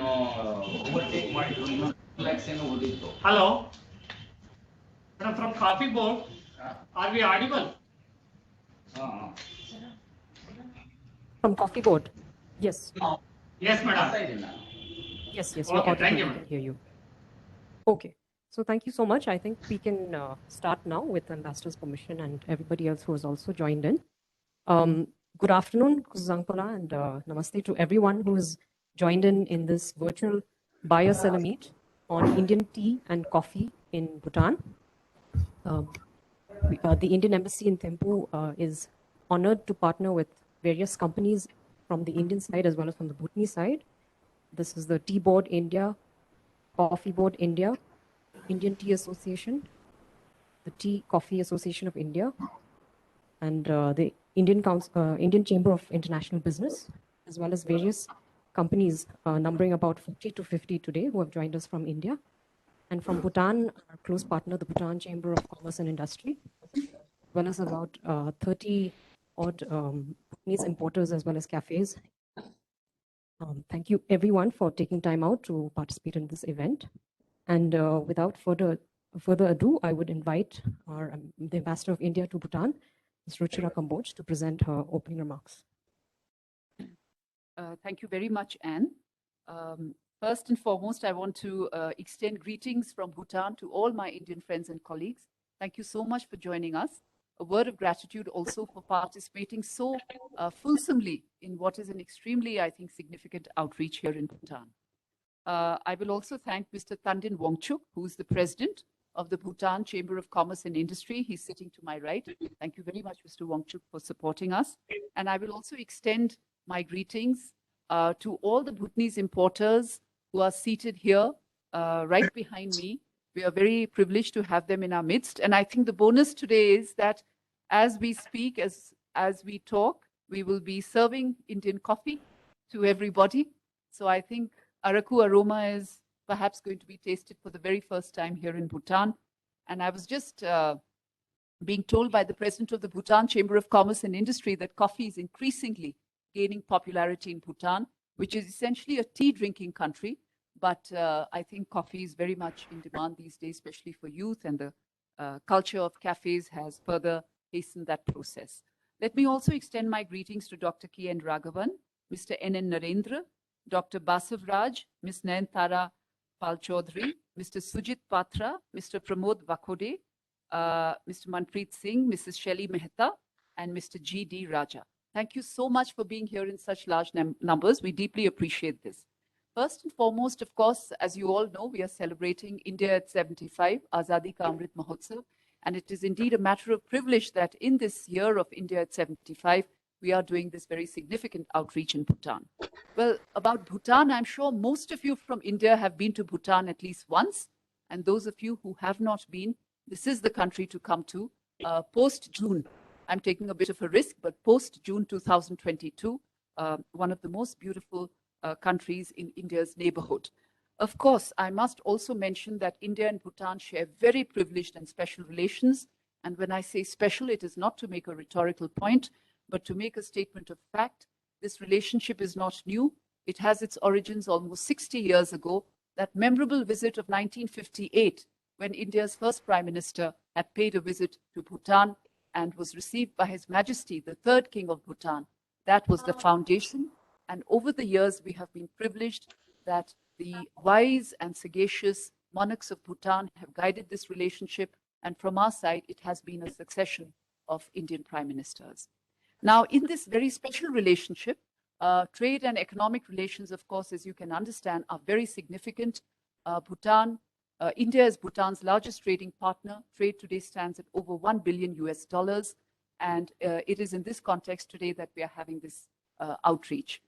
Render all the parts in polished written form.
overtake ಮಾಡಿದ್ರು ಇನ್ನೂ lakhs ಏನೋ ಉಳಿದಿತ್ತು. Hello, madam from Coffee Board. Are we audible? From Coffee Board. Yes. Yes, madam. ಮಾಡ್ತಾ ಇದ್ದೀನಿ ನಾನು. Yes, yes, Okay, you're audible. thank you, We ma'am. can hear you. Okay. So thank you so much. I think we can start now with Ambassador's permission and everybody else who has also joined in. Good afternoon, Kuzangpala, and namaste to everyone who has joined in this virtual buyer-seller meet on Indian tea and coffee in Bhutan. The Indian Embassy in Thimphu is honored to partner with various companies from the Indian side as well as from the Bhutanese side. This is the Tea Board India, Coffee Board India, Indian Tea Association, the Tea Coffee Association of India, and the Indian Chamber of International Business, as well as various companies numbering about 40 to 50 today who have joined us from India. And from Bhutan, our close partner, the Bhutan Chamber of Commerce and Industry, as well as about 30 odd Bhutanese importers as well as cafes. Thank you everyone for taking time out to participate in this event. And without further ado, I would invite the Ambassador of India to Bhutan, Ms. Ruchira Kamboj, to present her opening remarks. Thank you very much, Anne. First and foremost, I want to extend greetings from Bhutan to all my Indian friends and colleagues. Thank you so much for joining us. A word of gratitude also for participating so fulsomely in what is an extremely, I think, significant outreach here in Bhutan. I will also thank Mr. Tandin Wongchuk, who is the president of the Bhutan Chamber of Commerce and Industry. He's sitting to my right. Thank you very much, Mr. Wongchuk, for supporting us. And I will also extend my greetings to all the Bhutanese importers who are seated here right behind me. We are very privileged to have them in our midst. And I think the bonus today is that as we speak, as we talk, we will be serving Indian coffee to everybody. So I think Araku aroma is perhaps going to be tasted for the very first time here in Bhutan. And I was just being told by the president of the Bhutan Chamber of Commerce and Industry that coffee is increasingly gaining popularity in Bhutan, which is essentially a tea drinking country. But I think coffee is very much in demand these days, especially for youth, and the culture of cafes has further hastened that process. Let me also extend my greetings to Dr. K. N. Raghavan, Mr. N. N. Narendra, Dr. Basav Raj, Ms. Nayantara Pal Chaudhary, Mr. Sujit Patra, Mr. Pramod Vakhode, Mr. Manpreet Singh, Mrs. Shelly Mehta, and Mr. G. D. Raja. Thank you so much for being here in such large numbers. We deeply appreciate this. First and foremost, of course, as you all know, we are celebrating India at 75, Azadi Ka Amrit Mahotsav. And it is indeed a matter of privilege that in this year of India at 75, we are doing this very significant outreach in Bhutan. Well, about Bhutan, I'm sure most of you from India have been to Bhutan at least once. And those of you who have not been, this is the country to come to post-June. I'm taking a bit of a risk, but post-June 2022, one of the most beautiful countries in India's neighborhood. Of course, I must also mention that India and Bhutan share very privileged and special relations. And when I say special, it is not to make a rhetorical point, but to make a statement of fact. This relationship is not new. It has its origins almost 60 years ago, that memorable visit of 1958, when India's first Prime Minister had paid a visit to Bhutan and was received by His Majesty, the third King of Bhutan. That was the foundation. And over the years, we have been privileged that the wise and sagacious monarchs of Bhutan have guided this relationship. And from our side, it has been a succession of Indian prime ministers. Now, in this very special relationship, trade and economic relations, of course, as you can understand, are very significant. India is Bhutan's largest trading partner. Trade today stands at over $1 billion US. And it is in this context today that we are having this outreach.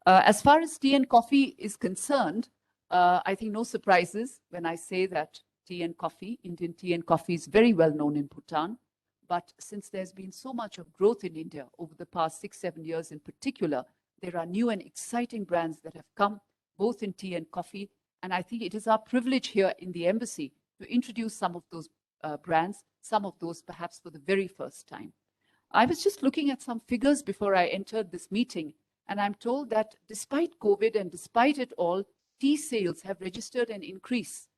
As far as tea and coffee is concerned, I think no surprises when I say that tea and coffee, Indian tea and coffee, is very well known in Bhutan. But since there's been so much of growth in India over the past 6-7 years in particular, there are new and exciting brands that have come, both in tea and coffee. And I think it is our privilege here in the embassy to introduce some of those brands, some of those perhaps for the very first time. I was just looking at some figures before I entered this meeting, and I'm told that despite COVID and despite it all, tea sales have registered an increase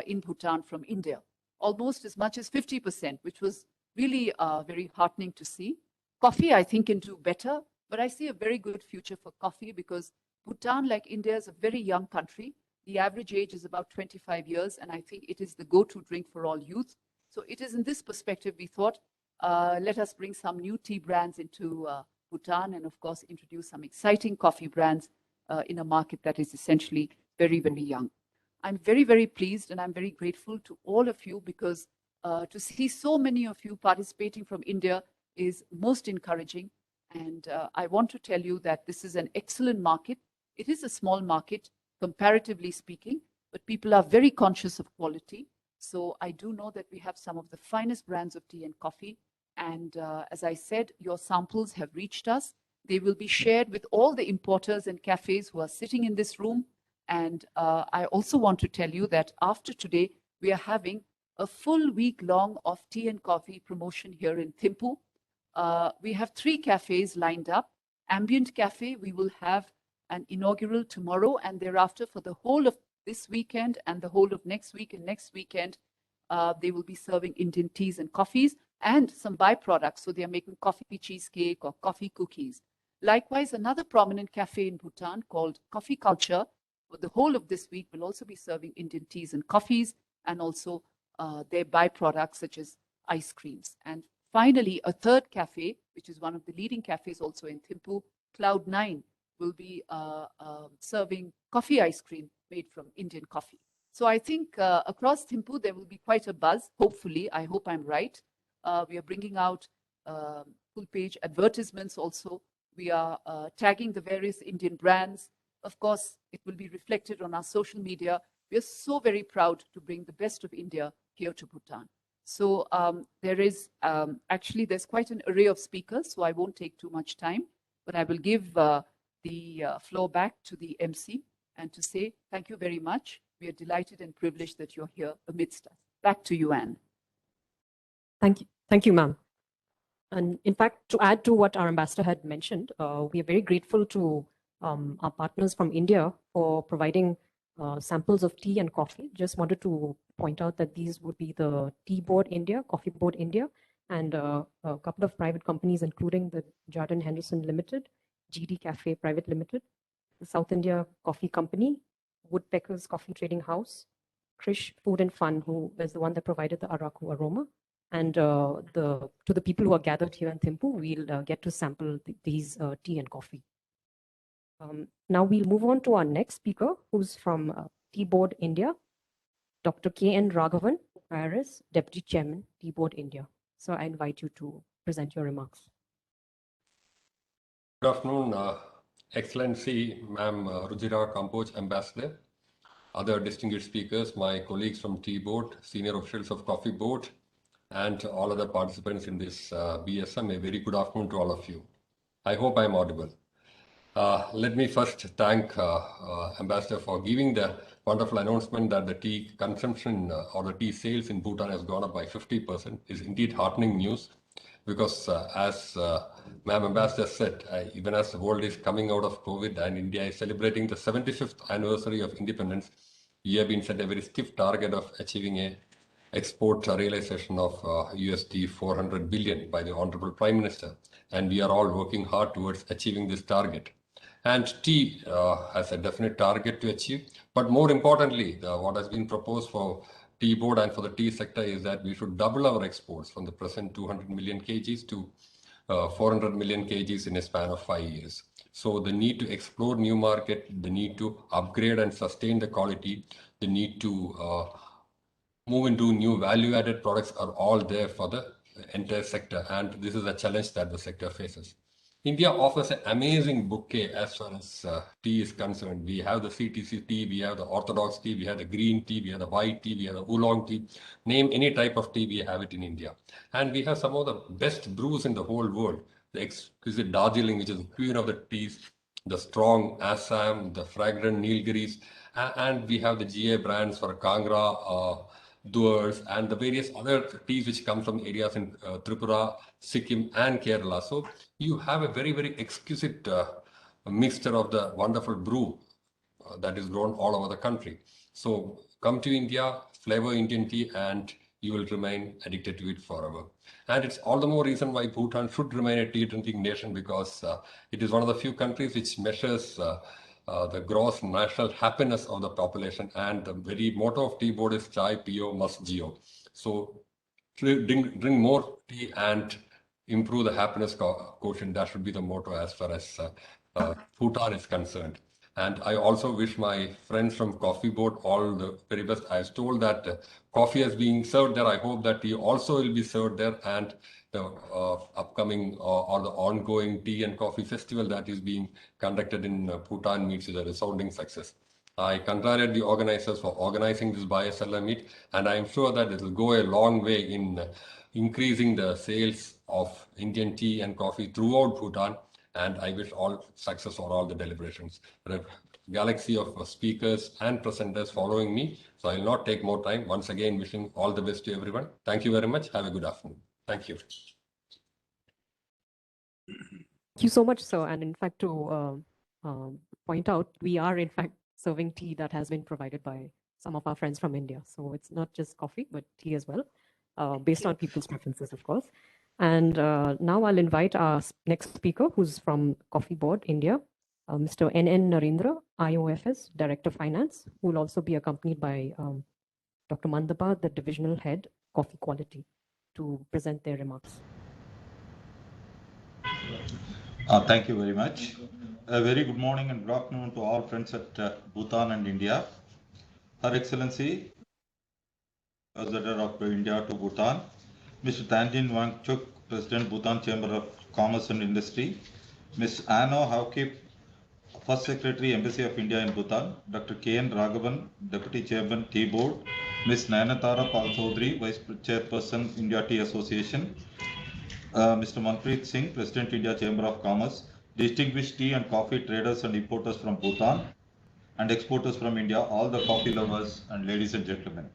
in Bhutan from India, almost as much as 50%, which was really very heartening to see. Coffee, I think, can do better, but I see a very good future for coffee because Bhutan, like India, is a very young country. The average age is about 25 years, and I think it is the go-to drink for all youth. So it is in this perspective we thought, let us bring some new tea brands into Bhutan and, of course, introduce some exciting coffee brands in a market that is essentially very, very young. I'm very, very pleased and I'm very grateful to all of you because to see so many of you participating from India is most encouraging. And I want to tell you that this is an excellent market. It is a small market, comparatively speaking, but people are very conscious of quality. So I do know that we have some of the finest brands of tea and coffee. And as I said, your samples have reached us. They will be shared with all the importers and cafes who are sitting in this room. And I also want to tell you that after today, we are having a full week long of tea and coffee promotion here in Thimphu. We have 3 cafes lined up. Ambient Cafe, we will have an inaugural tomorrow, and thereafter for the whole of this weekend and the whole of next week and next weekend, they will be serving Indian teas and coffees and some byproducts. So they are making coffee cheesecake or coffee cookies. Likewise, another prominent cafe in Bhutan called Coffee Culture, for the whole of this week will also be serving Indian teas and coffees and also their byproducts such as ice creams. And finally, a third cafe, which is one of the leading cafes also in Thimphu, Cloud9, will be serving coffee ice cream made from Indian coffee. So I think across Thimphu, there will be quite a buzz, hopefully. I hope I'm right. We are bringing out full-page advertisements also. We are tagging the various Indian brands. Of course, it will be reflected on our social media. We are so very proud to bring the best of India here to Bhutan. So there's quite an array of speakers, so I won't take too much time, but I will give the floor back to the MC and to say thank you very much. We are delighted and privileged that you're here amidst us. Back to you, Anne. Thank you, ma'am. And in fact, to add to what our ambassador had mentioned, we are very grateful to our partners from India for providing samples of tea and coffee. Just wanted to point out that these would be the Tea Board India, Coffee Board India, and a couple of private companies, including the Jardine Henderson Limited, GD Cafe Private Limited, the South India Coffee Company, Woodpeckers Coffee Trading House, Krish Food and Fun, who was the one that provided the Araku aroma. And to the people who are gathered here in Thimphu, we'll get to sample these tea and coffee. Now we'll move on to our next speaker, who's from Tea Board India, Dr. K.N. Raghavan, IRS, Deputy Chairman, Tea Board India. So I invite you to present your remarks. Good afternoon, Excellency Ma'am Rujira Kamboj, Ambassador, other distinguished speakers, my colleagues from Tea Board, senior officials of Coffee Board, and all other participants in this BSM. A very good afternoon to all of you. I hope I'm audible. Let me first thank Ambassador for giving the wonderful announcement that the tea consumption or the tea sales in Bhutan has gone up by 50%. Is indeed heartening news because as Ma'am Ambassador said, even as the world is coming out of COVID and India is celebrating the 75th anniversary of independence, we have been set a very stiff target of achieving a export realization of USD 400 billion by the Honorable Prime Minister. And we are all working hard towards achieving this target. And tea has a definite target to achieve. But more importantly, what has been proposed for Tea Board and for the tea sector is that we should double our exports from the present 200 million kgs to 400 million kgs in a span of 5 years. So the need to explore new market, the need to upgrade and sustain the quality, the need to move into new value-added products are all there for the entire sector, and this is a challenge that the sector faces. India offers an amazing bouquet as far as tea is concerned. We have the CTC tea, we have the orthodox tea, we have the green tea, we have the white tea, we have the oolong tea. Name any type of tea, we have it in India. And we have some of the best brews in the whole world. The exquisite Darjeeling, which is the queen of the teas, the strong Assam, the fragrant Nilgiris, and we have the GA brands for Kangra, Duars, and the various other teas which come from areas in Tripura, Sikkim, and Kerala. So you have a very, very exquisite mixture of the wonderful brew that is grown all over the country. So come to India, flavor Indian tea, and you will remain addicted to it forever. And it's all the more reason why Bhutan should remain a tea drinking nation, because it is one of the few countries which measures the gross national happiness of the population. And the very motto of tea board is Chai Pio Mas Jio. So drink more tea and improve the happiness quotient. That should be the motto as far as Bhutan is concerned. And I also wish my friends from Coffee Board all the very best. I was told that coffee is being served there. I hope that tea also will be served there, and the upcoming or the ongoing tea and coffee festival that is being conducted in Bhutan meets with a resounding success. I congratulate the organizers for organizing this BioSellar meet, and I am sure that it will go a long way in increasing the sales of Indian tea and coffee throughout Bhutan. And I wish all success for all the deliberations. There are a galaxy of speakers and presenters following me, so I will not take more time. Once again, wishing all the best to everyone. Thank you very much. Have a good afternoon. Thank you. Thank you so much, sir. And in fact, to point out, we are in fact serving tea that has been provided by some of our friends from India. So it's not just coffee, but tea as well, based on people's preferences, of course. And now I'll invite our next speaker, who's from Coffee Board, India, Mr. N.N. Narendra, IOFS, Director of Finance, who will also be accompanied by Dr. Mandapa, the Divisional Head, Coffee Quality, to present their remarks. Thank you very much. A very good morning and good afternoon to all friends at Bhutan and India. Her Excellency, Ambassador of India to Bhutan, Mr. Tanjin Wangchuk, President, Bhutan Chamber of Commerce and Industry, Ms. Anno Haukip, First Secretary, Embassy of India in Bhutan, Dr. K.N. Raghavan, Deputy Chairman, Tea Board, Ms. Nayanatara Pal Chaudhary, Vice Chairperson, India Tea Association, Mr. Manpreet Singh, President, India Chamber of Commerce, distinguished tea and coffee traders and importers from Bhutan, and exporters from India, all the coffee lovers, and ladies and gentlemen.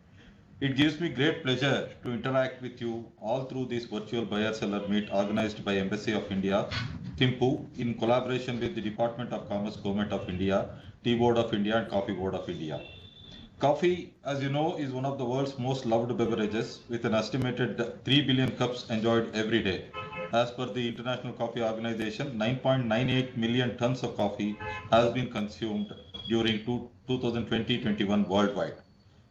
It gives me great pleasure to interact with you all through this virtual buyer-seller meet organized by Embassy of India, Thimphu, in collaboration with the Department of Commerce, Government of India, Tea Board of India, and Coffee Board of India. Coffee, as you know, is one of the world's most loved beverages, with an estimated 3 billion cups enjoyed every day. As per the International Coffee Organization, 9.98 million tons of coffee has been consumed during 2020-21 worldwide.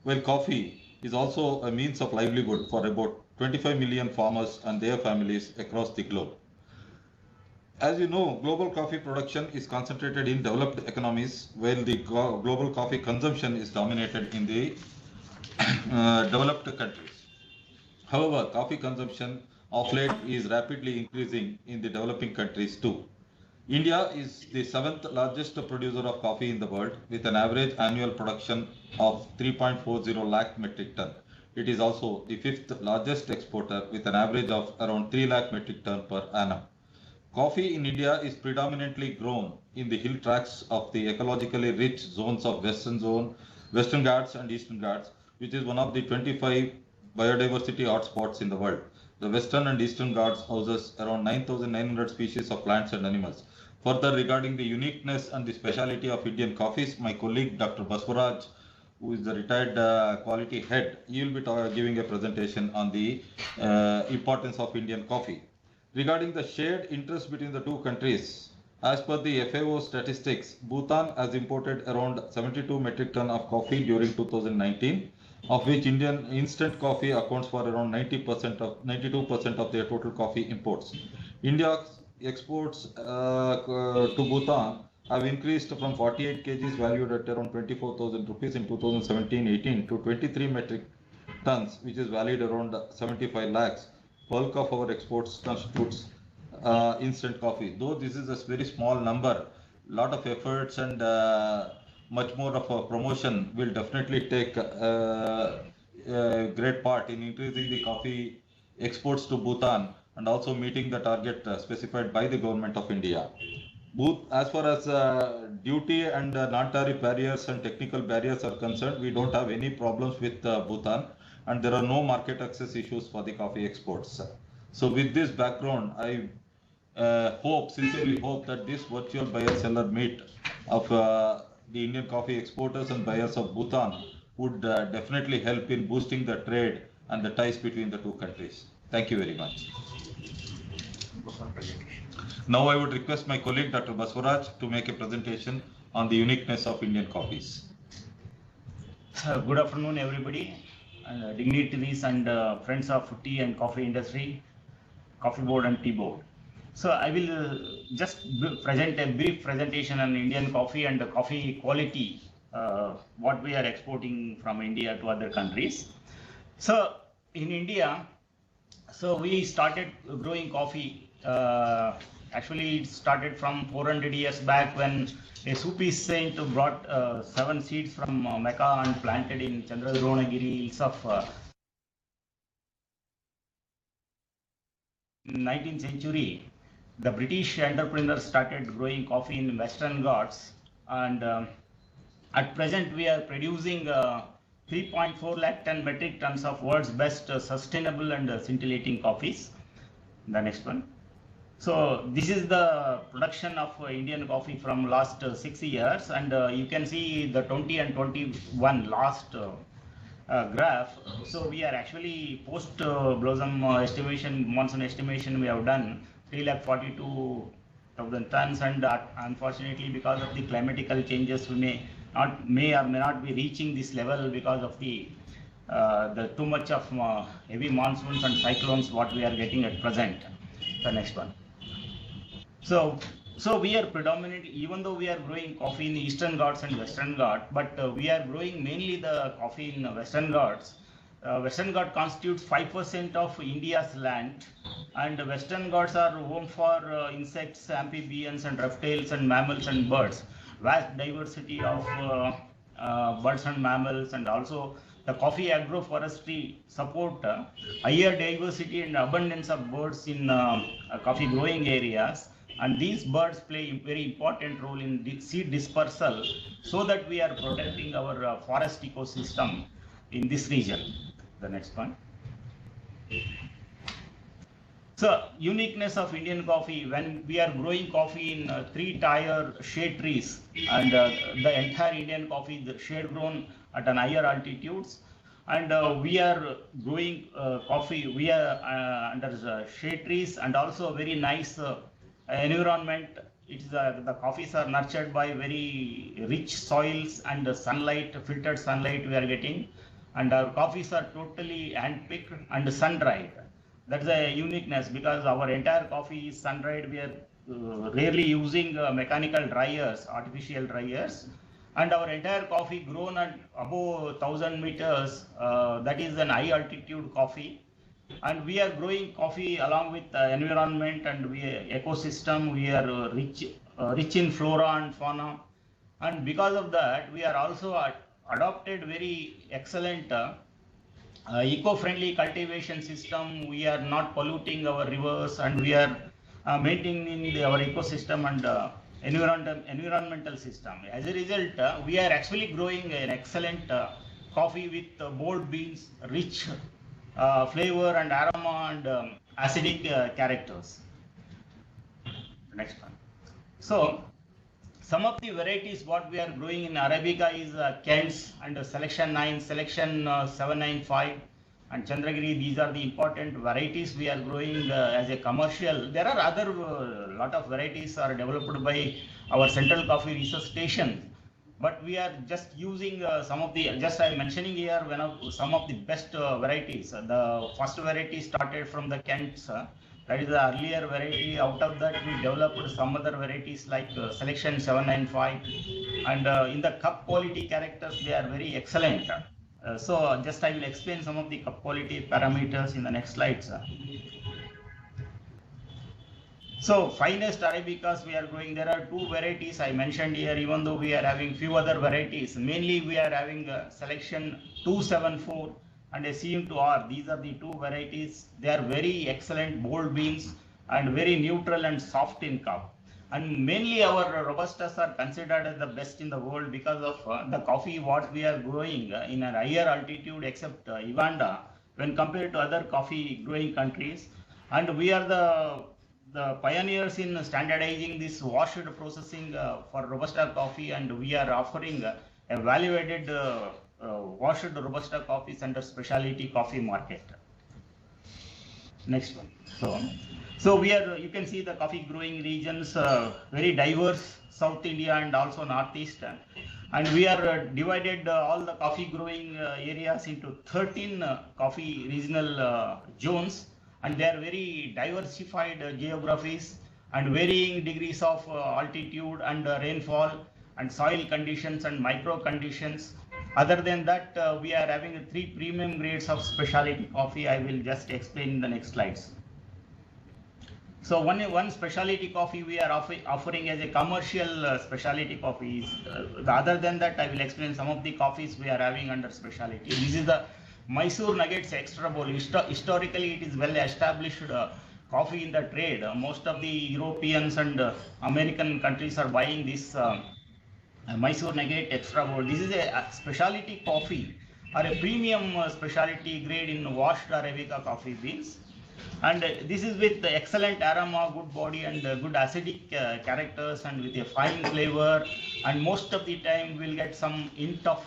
While coffee is also a means of livelihood for about 25 million farmers and their families across the globe. As you know, global coffee production is concentrated in developed economies, while the global coffee consumption is dominated in the developed countries. However, coffee consumption of late is rapidly increasing in the developing countries too. India is the 7th largest producer of coffee in the world, with an average annual production of 3.40 lakh metric ton. It is also the 5th largest exporter, with an average of around 3 lakh metric ton per annum. Coffee in India is predominantly grown in the hill tracts of the ecologically rich zones of Western Ghats and Eastern Ghats, which is one of the 25 biodiversity hotspots in the world. The Western and Eastern Ghats houses around 9,900 species of plants and animals. Further, regarding the uniqueness and the speciality of Indian coffees, my colleague Dr. Baswaraj, who is the retired quality head, he will be giving a presentation on the importance of Indian coffee. Regarding the shared interest between the two countries, as per the FAO statistics, Bhutan has imported around 72 metric ton of coffee during 2019, of which Indian instant coffee accounts for around 92% of their total coffee imports. India's exports to Bhutan have increased from 48 kgs valued at around 24,000 rupees in 2017-18 to 23 metric tons, which is valued around 75 lakhs. Bulk of our exports constitutes instant coffee. Though this is a very small number, lot of efforts and much more of a promotion will definitely take a great part in increasing the coffee exports to Bhutan and also meeting the target specified by the government of India. As far as duty and non-tariff barriers and technical barriers are concerned, we don't have any problems with Bhutan, and there are no market access issues for the coffee exports. So with this background, I sincerely hope that this virtual buyer-seller meet of the Indian coffee exporters and buyers of Bhutan would definitely help in boosting the trade and the ties between the two countries. Thank you very much. Now I would request my colleague Dr. Baswaraj to make a presentation on the uniqueness of Indian coffees. Good afternoon, everybody, dignitaries and friends of tea and coffee industry, coffee board and tea board. So I will just present a brief presentation on Indian coffee and the coffee quality, what we are exporting from India to other countries. So in India, so we started growing coffee. Actually, it started from 400 years back when a Sufi saint brought 7 seeds from Mecca and planted in Chandradronagiri hills of 19th century. The British entrepreneurs started growing coffee in Western Ghats, and at present we are producing 3.4 lakh ton metric tons of world's best sustainable and scintillating coffees. The next one. So this is the production of Indian coffee from last 6 years, and you can see the 20 and 21 last graph. So we are actually post blossom estimation, monsoon estimation we have done 3,42,000 tons, and unfortunately because of the climatical changes we may or may not be reaching this level because of the too much of heavy monsoons and cyclones what we are getting at present. The next one. So we are predominantly, even though we are growing coffee in Eastern Ghats and Western Ghats, but we are growing mainly the coffee in Western Ghats. Western Ghats constitutes 5% of India's land, and Western Ghats are home for insects, amphibians and reptiles and mammals and birds. Vast diversity of birds and mammals, and also the coffee agroforestry support higher diversity and abundance of birds in coffee growing areas. And these birds play a very important role in seed dispersal, so that we are protecting our forest ecosystem in this region. The next one. So uniqueness of Indian coffee, when we are growing coffee in 3-tier shade trees, and the entire Indian coffee is shade grown at an higher altitudes, and we are growing coffee, we are under shade trees, and also very nice environment. It's the coffees are nurtured by very rich soils and sunlight, filtered sunlight we are getting, and our coffees are totally hand-picked and sun-dried. That's a uniqueness, because our entire coffee is sun-dried. We are rarely using mechanical dryers, artificial dryers, and our entire coffee grown at above 1,000 meters. That is an high altitude coffee. And we are growing coffee along with the environment and ecosystem. We are rich in flora and fauna, and because of that we are also adopted very excellent eco-friendly cultivation system. We are not polluting our rivers, and we are maintaining our ecosystem and environmental system. As a result, we are actually growing an excellent coffee with bold beans, rich flavor and aroma and acidic characters. Next one. So some of the varieties what we are growing in Arabica is Kents and Selection 9, Selection 795 and Chandragiri. These are the important varieties we are growing as a commercial. There are other lot of varieties are developed by our Central Coffee Research Station, but we are just using some of the, just I am mentioning here some of the best varieties. The first variety started from the Kents, that is the earlier variety. Out of that we developed some other varieties like Selection 795, and in the cup quality characters they are very excellent. So just I will explain some of the cup quality parameters in the next slides. So finest Arabicas we are growing. There are 2 varieties I mentioned here, even though we are having few other varieties. Mainly we are having Selection 274 and a CM2R. These are the 2 varieties. They are very excellent bold beans and very neutral and soft in cup. And mainly our Robustas are considered as the best in the world because of the coffee what we are growing in a higher altitude except Uganda when compared to other coffee growing countries. And we are the pioneers in standardizing this washed processing for Robusta coffee, and we are offering a value-added washed Robusta coffees under specialty coffee market. Next one. So we are, you can see the coffee growing regions, very diverse, South India and also Northeast. And we are divided all the coffee growing areas into 13 coffee regional zones, and they are very diversified geographies and varying degrees of altitude and rainfall and soil conditions and micro conditions. Other than that, we are having 3 premium grades of specialty coffee. I will just explain in the next slides. So one specialty coffee we are offering as a commercial specialty coffee. Other than that, I will explain some of the coffees we are having under specialty. This is the Mysore Nuggets Extra Bowl. Historically, it is well established coffee in the trade. Most of the Europeans and American countries are buying this Mysore Nugget Extra Bowl. This is a specialty coffee or a premium specialty grade in washed Arabica coffee beans. And this is with the excellent aroma, good body and good acidic characters, and with a fine flavor, and most of the time we'll get some hint of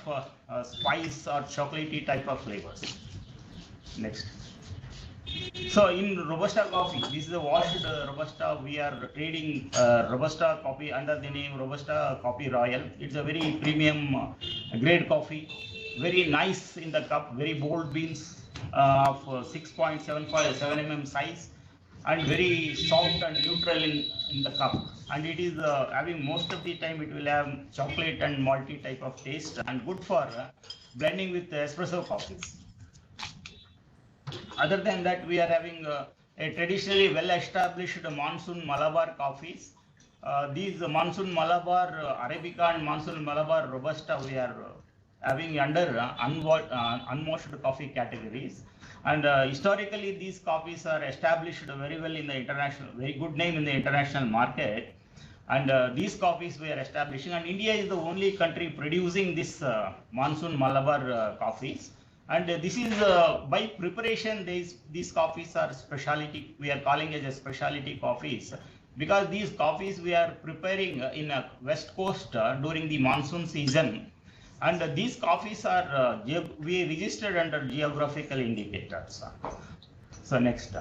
spice or chocolatey type of flavors. Next. So in Robusta coffee, this is a washed Robusta. We are trading Robusta coffee under the name Robusta Coffee Royal. It's a very premium grade coffee, very nice in the cup, very bold beans of 6.7 mm size, and very soft and neutral in the cup. And it is having, most of the time it will have chocolate and malty type of taste, and good for blending with espresso coffees. Other than that, we are having a traditionally well-established monsoon Malabar coffees. These monsoon Malabar Arabica and monsoon Malabar Robusta we are having under unwashed coffee categories. And historically, these coffees are established very well in the international, very good name in the international market. And these coffees we are establishing, and India is the only country producing this monsoon Malabar coffees. And this is by preparation, these coffees are specialty, we are calling as a specialty coffees, because these coffees we are preparing in a West Coast during the monsoon season. And these coffees are we registered under geographical indicators. So next.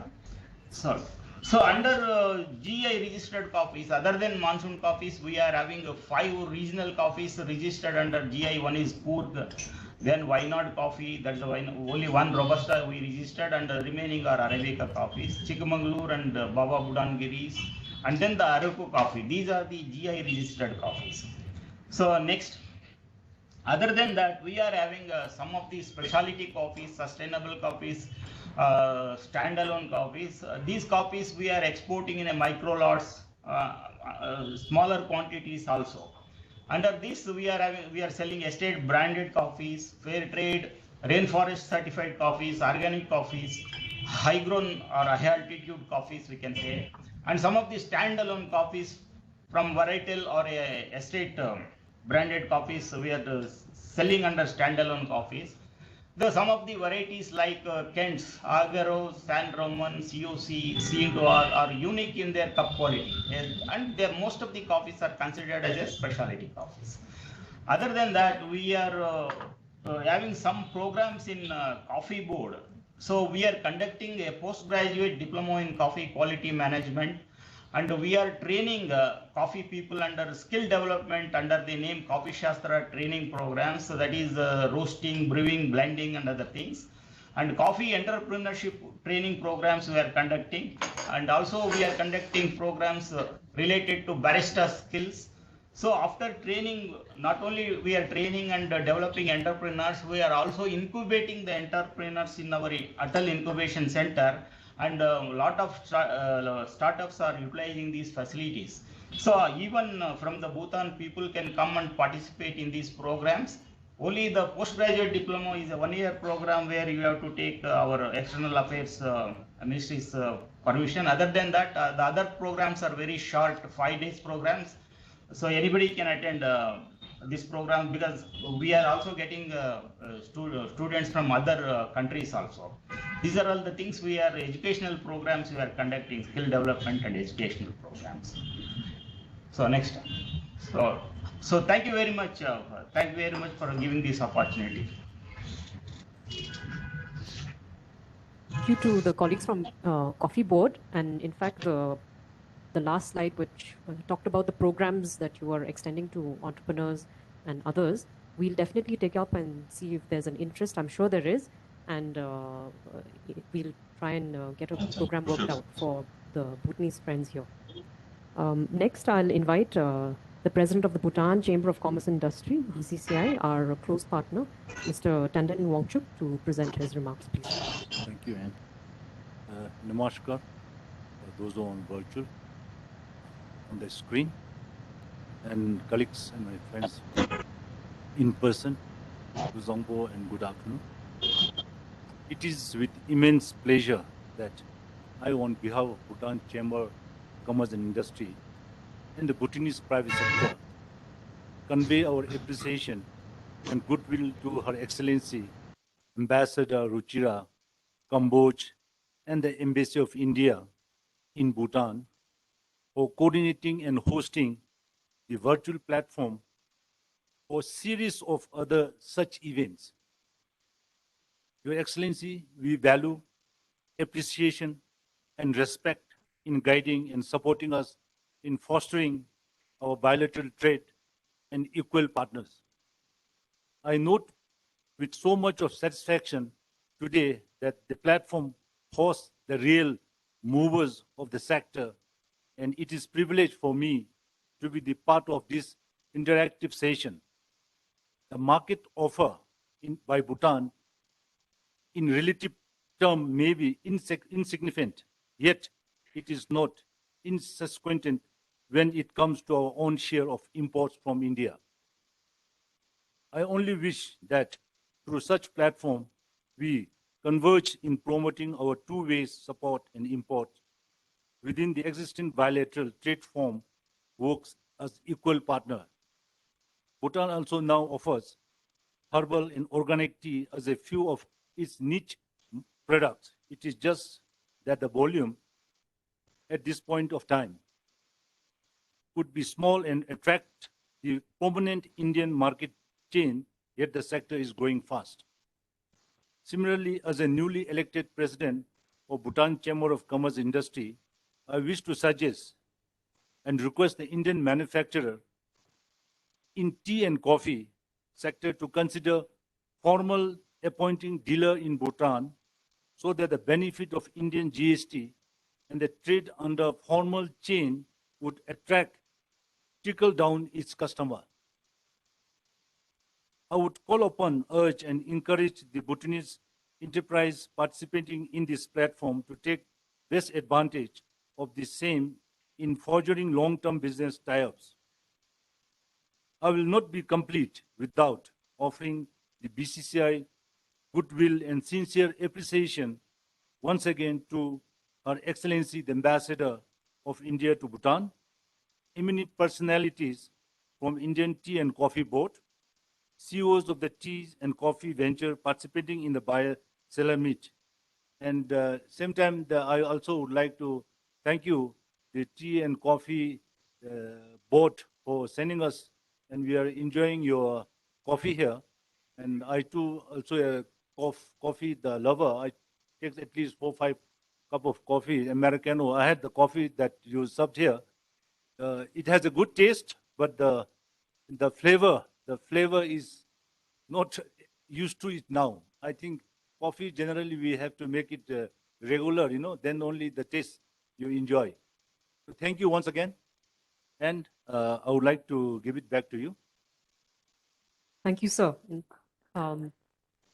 So under GI registered coffees, other than monsoon coffees, we are having 5 regional coffees registered under GI. One is Coorg, then Wayanad coffee, that's only one Robusta we registered, and the remaining are Arabica coffees, Chikmagalur and Baba Budangiris, and then the Araku coffee. These are the GI registered coffees. So next. Other than that, we are having some of the specialty coffees, sustainable coffees, standalone coffees. These coffees we are exporting in a micro lots, smaller quantities also. Under this, we are selling estate branded coffees, fair trade, rainforest certified coffees, organic coffees, high grown or high altitude coffees we can say, and some of the standalone coffees from varietal or estate branded coffees we are selling under standalone coffees. Some of the varieties like Kent's, Agaro, San Roman, COC, C2R are unique in their cup quality, and most of the coffees are considered as a specialty coffees. Other than that, we are having some programs in Coffee Board. So we are conducting a postgraduate diploma in coffee quality management, and we are training coffee people under skill development under the name Coffee Shastra training programs. So that is roasting, brewing, blending and other things. And coffee entrepreneurship training programs we are conducting. And also we are conducting programs related to barista skills. So after training, not only we are training and developing entrepreneurs, we are also incubating the entrepreneurs in our Atal Incubation Center. And a lot of startups are utilizing these facilities. So even from the Bhutan, people can come and participate in these programs. Only the postgraduate diploma is a 1-year program where you have to take our external affairs ministry's permission. Other than that, the other programs are very short, 5 days programs. So anybody can attend this program, because we are also getting students from other countries also. These are all the things we are, educational programs we are conducting, skill development and educational programs. So next. So thank you very much. Thank you very much for giving this opportunity. Thank you to the colleagues from Coffee Board, and in fact the last slide, which talked about the programs that you are extending to entrepreneurs and others, we'll definitely take up and see if there's an interest. I'm sure there is, and we'll try and get a program worked out for the Bhutanese friends here. Next, I'll invite the President of the Bhutan Chamber of Commerce and Industry, BCCI, our close partner, Mr. Tandon Wangchuk, to present his remarks, please. Thank you, Anne. Namaskar, those who are on virtual, on the screen, and colleagues and my friends in person, Zongbo, and good afternoon. It is with immense pleasure that I, on behalf of Bhutan Chamber of Commerce and Industry and the Bhutanese private sector, convey our appreciation and goodwill to Her Excellency Ambassador Ruchira Kamboj and the Embassy of India in Bhutan for coordinating and hosting the virtual platform for a series of other such events. Your Excellency, we value appreciation and respect in guiding and supporting us in fostering our bilateral trade and equal partners. I note with so much of satisfaction today that the platform hosts the real movers of the sector, and it is a privilege for me to be the part of this interactive session. The market offer by Bhutan in relative term may be insignificant, yet it is not insignificant when it comes to our own share of imports from India. I only wish that through such platform, we converge in promoting our two-way support and import within the existing bilateral trade form works as equal partner. Bhutan also now offers herbal and organic tea as a few of its niche products. It is just that the volume at this point of time could be small and attract the prominent Indian market chain, yet the sector is growing fast. Similarly, as a newly elected president of Bhutan Chamber of Commerce Industry, I wish to suggest and request the Indian manufacturer in tea and coffee sector to consider formal appointing dealer in Bhutan so that the benefit of Indian GST and the trade under formal chain would attract, trickle down its customer. I would call upon, urge, and encourage the Bhutanese enterprise participating in this platform to take best advantage of the same in forging long-term business tie-ups. I will not be complete without offering the BCCI goodwill and sincere appreciation once again to Her Excellency the Ambassador of India to Bhutan, eminent personalities from Indian Tea and Coffee Board, CEOs of the tea and coffee venture participating in the buyer-seller meet. And same time, I also would like to thank you, the Tea and Coffee Board, for sending us, and we are enjoying your coffee here. And I too also a coffee the lover. I take at least 4 or 5 cups of coffee, Americano. I had the coffee that you served here. It has a good taste, but the flavor is not used to it now. I think coffee generally we have to make it regular, then only the taste you enjoy. So thank you once again, and I would like to give it back to you. Thank you, sir.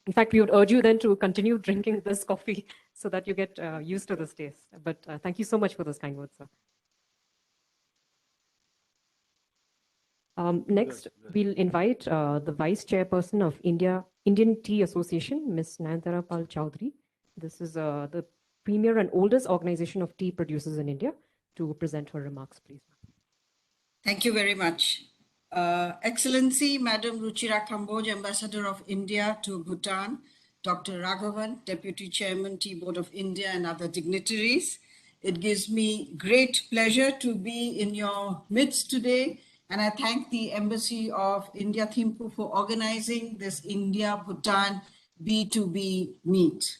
In fact, we would urge you then to continue drinking this coffee so that you get used to this taste. But thank you so much for those kind words, sir. Next, we'll invite the Vice Chairperson of Indian Tea Association, Ms. Nayantara Pal Chowdhury. This is the premier and oldest organization of tea producers in India, to present her remarks, please. Thank you very much. Excellency, Madam Ruchira Kamboj, Ambassador of India to Bhutan, Dr. Raghavan, Deputy Chairman, Tea Board of India, and other dignitaries. It gives me great pleasure to be in your midst today, and I thank the Embassy of India, Thimphu, for organizing this India-Bhutan B2B meet.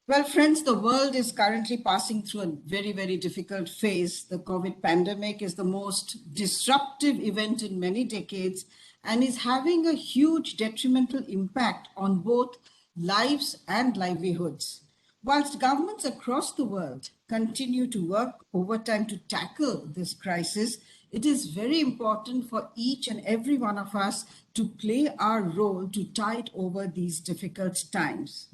Well, friends, the world is currently passing through a very, very difficult phase. The COVID pandemic is the most disruptive event in many decades and is having a huge detrimental impact on both lives and livelihoods. Whilst governments across the world continue to work overtime to tackle this crisis, it is very important for each and every one of us to play our role to tide over these difficult times.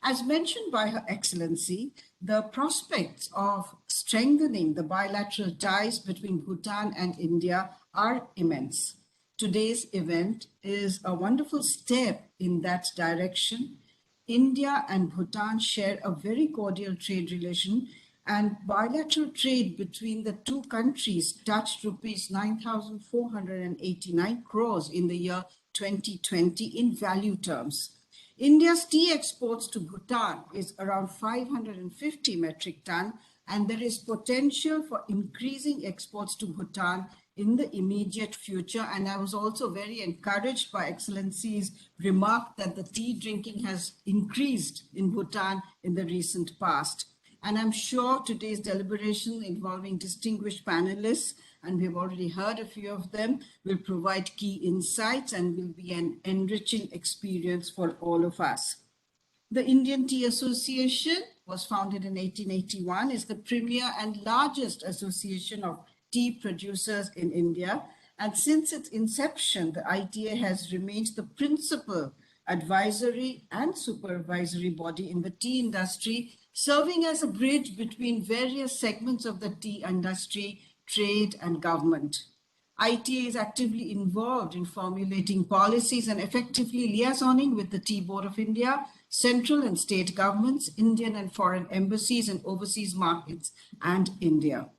As mentioned by Her Excellency, the prospects of strengthening the bilateral ties between Bhutan and India are immense. Today's event is a wonderful step in that direction. India and Bhutan share a very cordial trade relation, and bilateral trade between the two countries touched rupees 9,489 crores in the year 2020 in value terms. India's tea exports to Bhutan is around 550 metric ton, and there is potential for increasing exports to Bhutan in the immediate future. And I was also very encouraged by Excellency's remark that the tea drinking has increased in Bhutan in the recent past. And I'm sure today's deliberation involving distinguished panelists, and we've already heard a few of them, will provide key insights and will be an enriching experience for all of us. The Indian Tea Association was founded in 1881, is the premier and largest association of tea producers in India. And since its inception, the ITA has remained the principal advisory and supervisory body in the tea industry, serving as a bridge between various segments of the tea industry, trade, and government. ITA is actively involved in formulating policies and effectively liaisoning with the Tea Board of India, central and state governments, Indian and foreign embassies, and overseas markets, and India.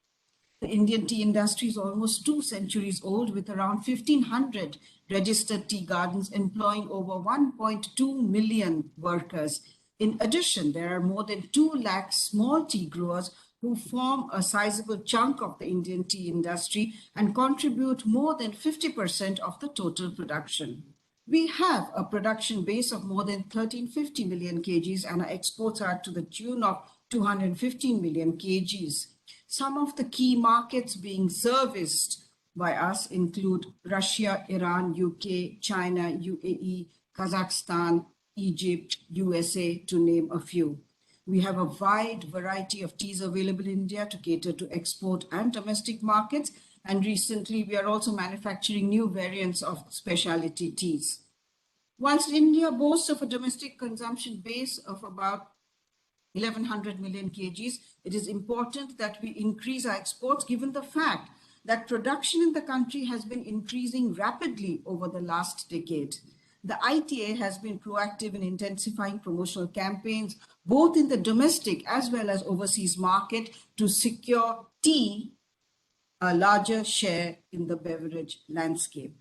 The Indian tea industry is almost 2 centuries old, with around 1,500 registered tea gardens employing over 1.2 million workers. In addition, there are more than 2 lakh small tea growers who form a sizable chunk of the Indian tea industry and contribute more than 50% of the total production. We have a production base of more than 1350 million kgs, and our exports are to the tune of 215 million kgs. Some of the key markets being serviced by us include Russia, Iran, UK, China, UAE, Kazakhstan, Egypt, USA, to name a few. We have a wide variety of teas available in India to cater to export and domestic markets. And recently, we are also manufacturing new variants of specialty teas. Whilst India boasts of a domestic consumption base of about 1,100 million kgs, it is important that we increase our exports given the fact that production in the country has been increasing rapidly over the last decade. The ITA has been proactive in intensifying promotional campaigns, both in the domestic as well as overseas market, to secure tea a larger share in the beverage landscape.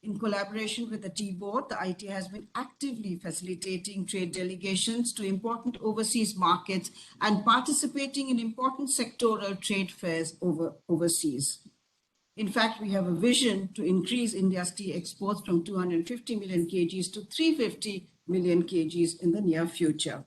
In collaboration with the Tea Board, the ITA has been actively facilitating trade delegations to important overseas markets and participating in important sectoral trade fairs overseas. In fact, we have a vision to increase India's tea exports from 250 million kgs to 350 million kgs in the near future.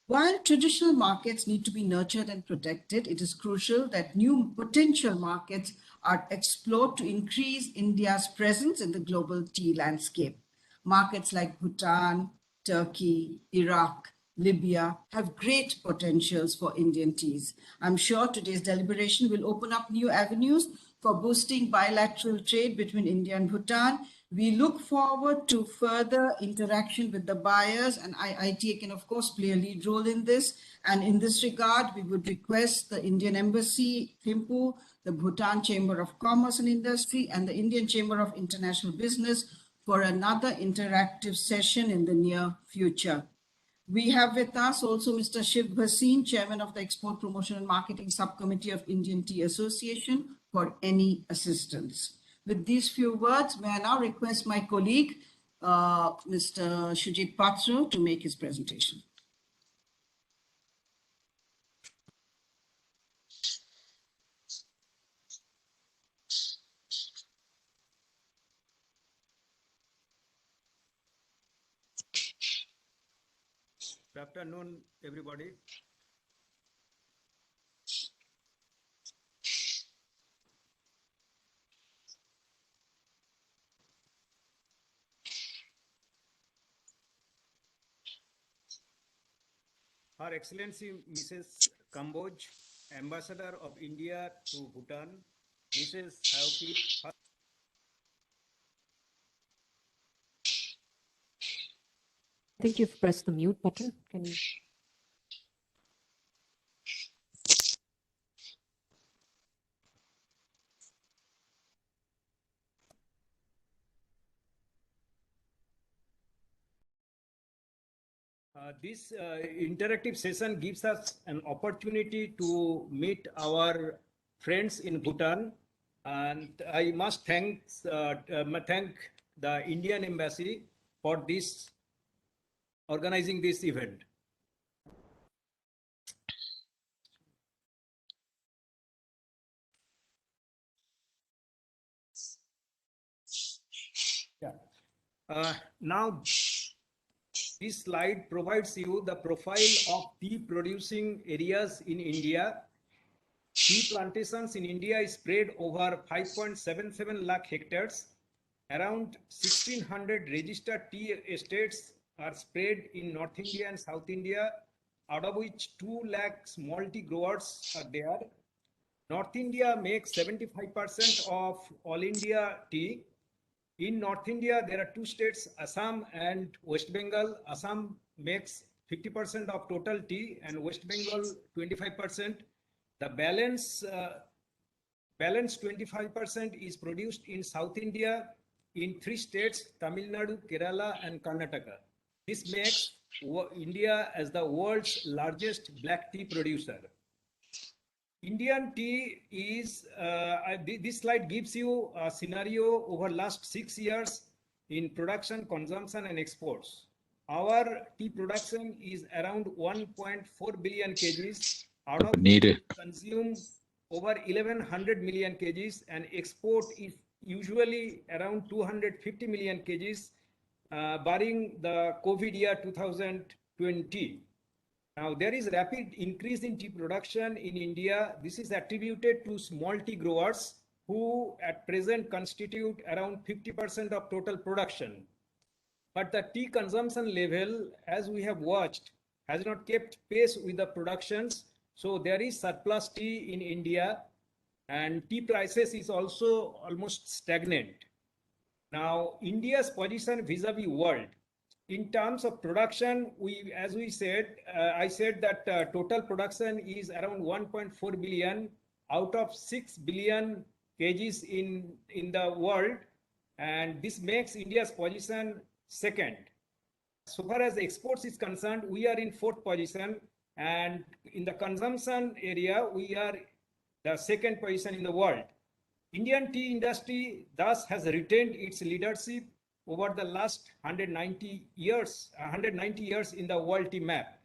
While traditional markets need to be nurtured and protected, it is crucial that new potential markets are explored to increase India's presence in the global tea landscape. Markets like Bhutan, Turkey, Iraq, Libya have great potentials for Indian teas. I'm sure today's deliberation will open up new avenues for boosting bilateral trade between India and Bhutan. We look forward to further interaction with the buyers, and ITA can of course play a lead role in this. And in this regard, we would request the Indian Embassy, Thimphu, the Bhutan Chamber of Commerce and Industry, and the Indian Chamber of International Business for another interactive session in the near future. We have with us also Mr. Shiv Bhasin, Chairman of the Export Promotion and Marketing Subcommittee of Indian Tea Association, for any assistance. With these few words, may I now request my colleague, Mr. Shujit Patra, to make his presentation. Good afternoon, everybody. Her Excellency Mrs. Kamboj, Ambassador of India to Bhutan, Mrs. Haoki. I think you've pressed the mute button. Can you? This interactive session gives us an opportunity to meet our friends in Bhutan, and I must thank the Indian Embassy for this organizing this event. Yeah. Now, this slide provides you the profile of tea producing areas in India. Tea plantations in India is spread over 5.77 lakh hectares. Around 1600 registered tea estates are spread in North India and South India, out of which 2 lakh small tea growers are there. North India makes 75% of all India tea. In North India, there are two states, Assam and West Bengal. Assam makes 50% of total tea and West Bengal 25%. The balance 25% is produced in South India in 3 states, Tamil Nadu, Kerala and Karnataka. This makes India as the world's largest black tea producer. Indian tea is, this slide gives you a scenario over last 6 years in production, consumption and exports. Our tea production is around 1.4 billion kgs, out of which consume over 1100 million kgs, and export is usually around 250 million kgs, barring the COVID year 2020. Now, there is rapid increase in tea production in India. This is attributed to small tea growers who at present constitute around 50% of total production. But the tea consumption level, as we have watched, has not kept pace with the productions. So there is surplus tea in India, and tea prices is also almost stagnant. Now, India's position vis-a-vis world. In terms of production, I said that total production is around 1.4 billion out of 6 billion kgs in the world, and this makes India's position second. So far as exports is concerned, we are in 4th position, and in the consumption area, we are the 2nd position in the world. Indian tea industry thus has retained its leadership over the last 190 years in the world tea map.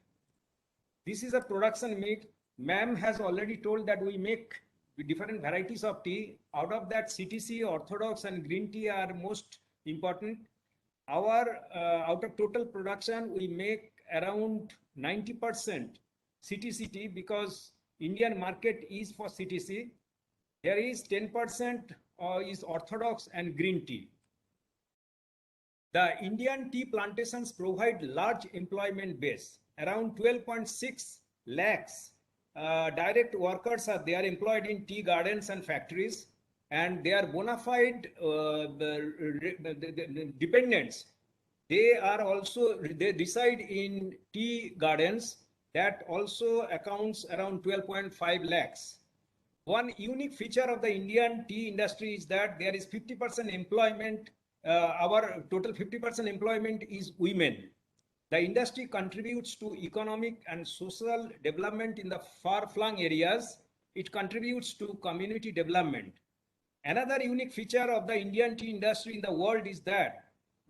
This is a production mix. Ma'am has already told that we make different varieties of tea. Out of that, CTC, Orthodox and green tea are most important. Our out of total production, we make around 90% CTC tea because Indian market is for CTC. There is 10% is Orthodox and green tea. The Indian tea plantations provide large employment base. Around 12.6 lakhs direct workers are there employed in tea gardens and factories, and they are bona fide dependents. They reside in tea gardens. That also accounts around 12.5 lakhs. One unique feature of the Indian tea industry is that there is 50% employment. Our total 50% employment is women. The industry contributes to economic and social development in the far-flung areas. It contributes to community development. Another unique feature of the Indian tea industry in the world is that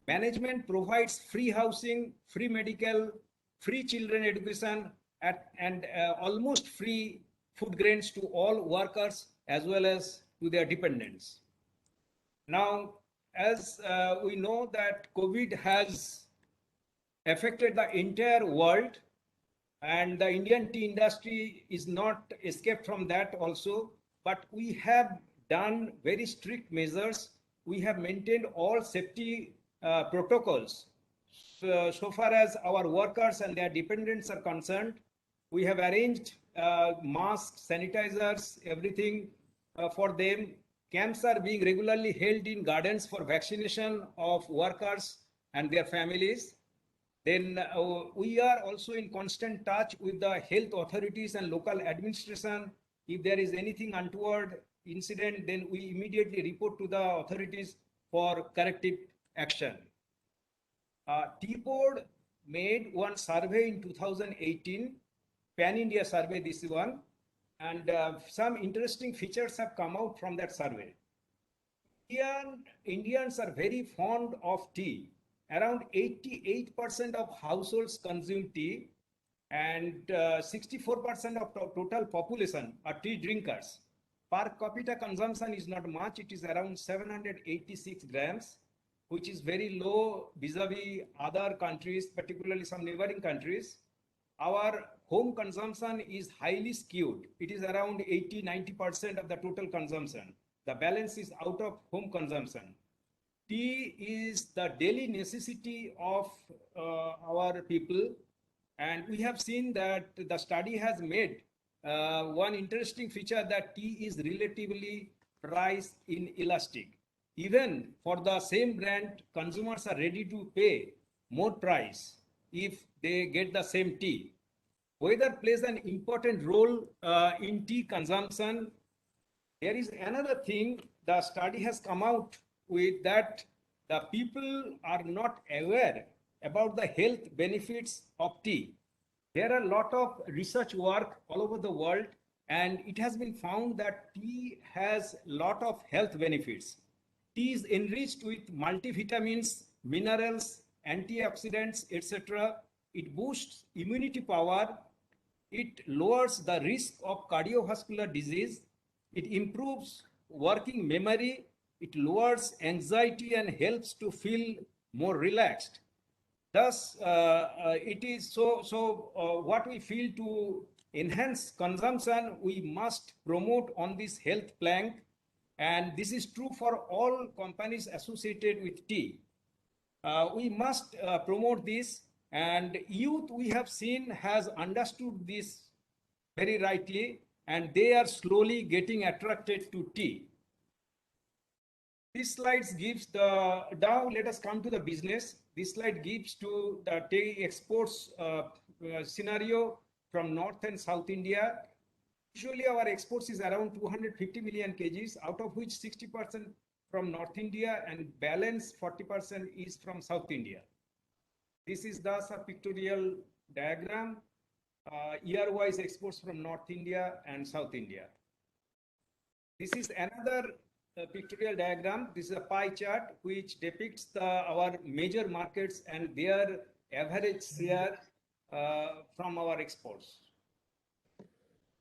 management provides free housing, free medical, free children education, and almost free food grains to all workers as well as to their dependents. Now, as we know that COVID has affected the entire world, and the Indian tea industry is not escaped from that also, but we have done very strict measures. We have maintained all safety protocols. So far as our workers and their dependents are concerned, we have arranged masks, sanitizers, everything for them. Camps are being regularly held in gardens for vaccination of workers and their families. Then we are also in constant touch with the health authorities and local administration. If there is anything untoward incident, then we immediately report to the authorities for corrective action. Tea Board made one survey in 2018, Pan-India survey, this one, and some interesting features have come out from that survey. Indians are very fond of tea. Around 88% of households consume tea, and 64% of total population are tea drinkers. Per capita consumption is not much. It is around 786 grams, which is very low vis-a-vis other countries, particularly some neighboring countries. Our home consumption is highly skewed. It is around 80-90% of the total consumption. The balance is out of home consumption. Tea is the daily necessity of our people, and we have seen that the study has made one interesting feature, that tea is relatively price inelastic. Even for the same brand, consumers are ready to pay more price if they get the same tea. Weather plays an important role in tea consumption. There is another thing, the study has come out with that the people are not aware about the health benefits of tea. There are a lot of research work all over the world, and it has been found that tea has a lot of health benefits. Tea is enriched with multivitamins, minerals, antioxidants, etc. It boosts immunity power. It lowers the risk of cardiovascular disease. It improves working memory. It lowers anxiety and helps to feel more relaxed. Thus, it is what we feel to enhance consumption, we must promote on this health plank. And this is true for all companies associated with tea. We must promote this, and youth, we have seen, has understood this very rightly, and they are slowly getting attracted to tea. This slide gives now let us come to the business. This slide gives to the tea exports scenario from North and South India. Usually our exports is around 250 million kgs, out of which 60% from North India and balance 40% is from South India. This is thus a pictorial diagram, year-wise exports from North India and South India. This is another pictorial diagram. This is a pie chart which depicts our major markets and their average share from our exports.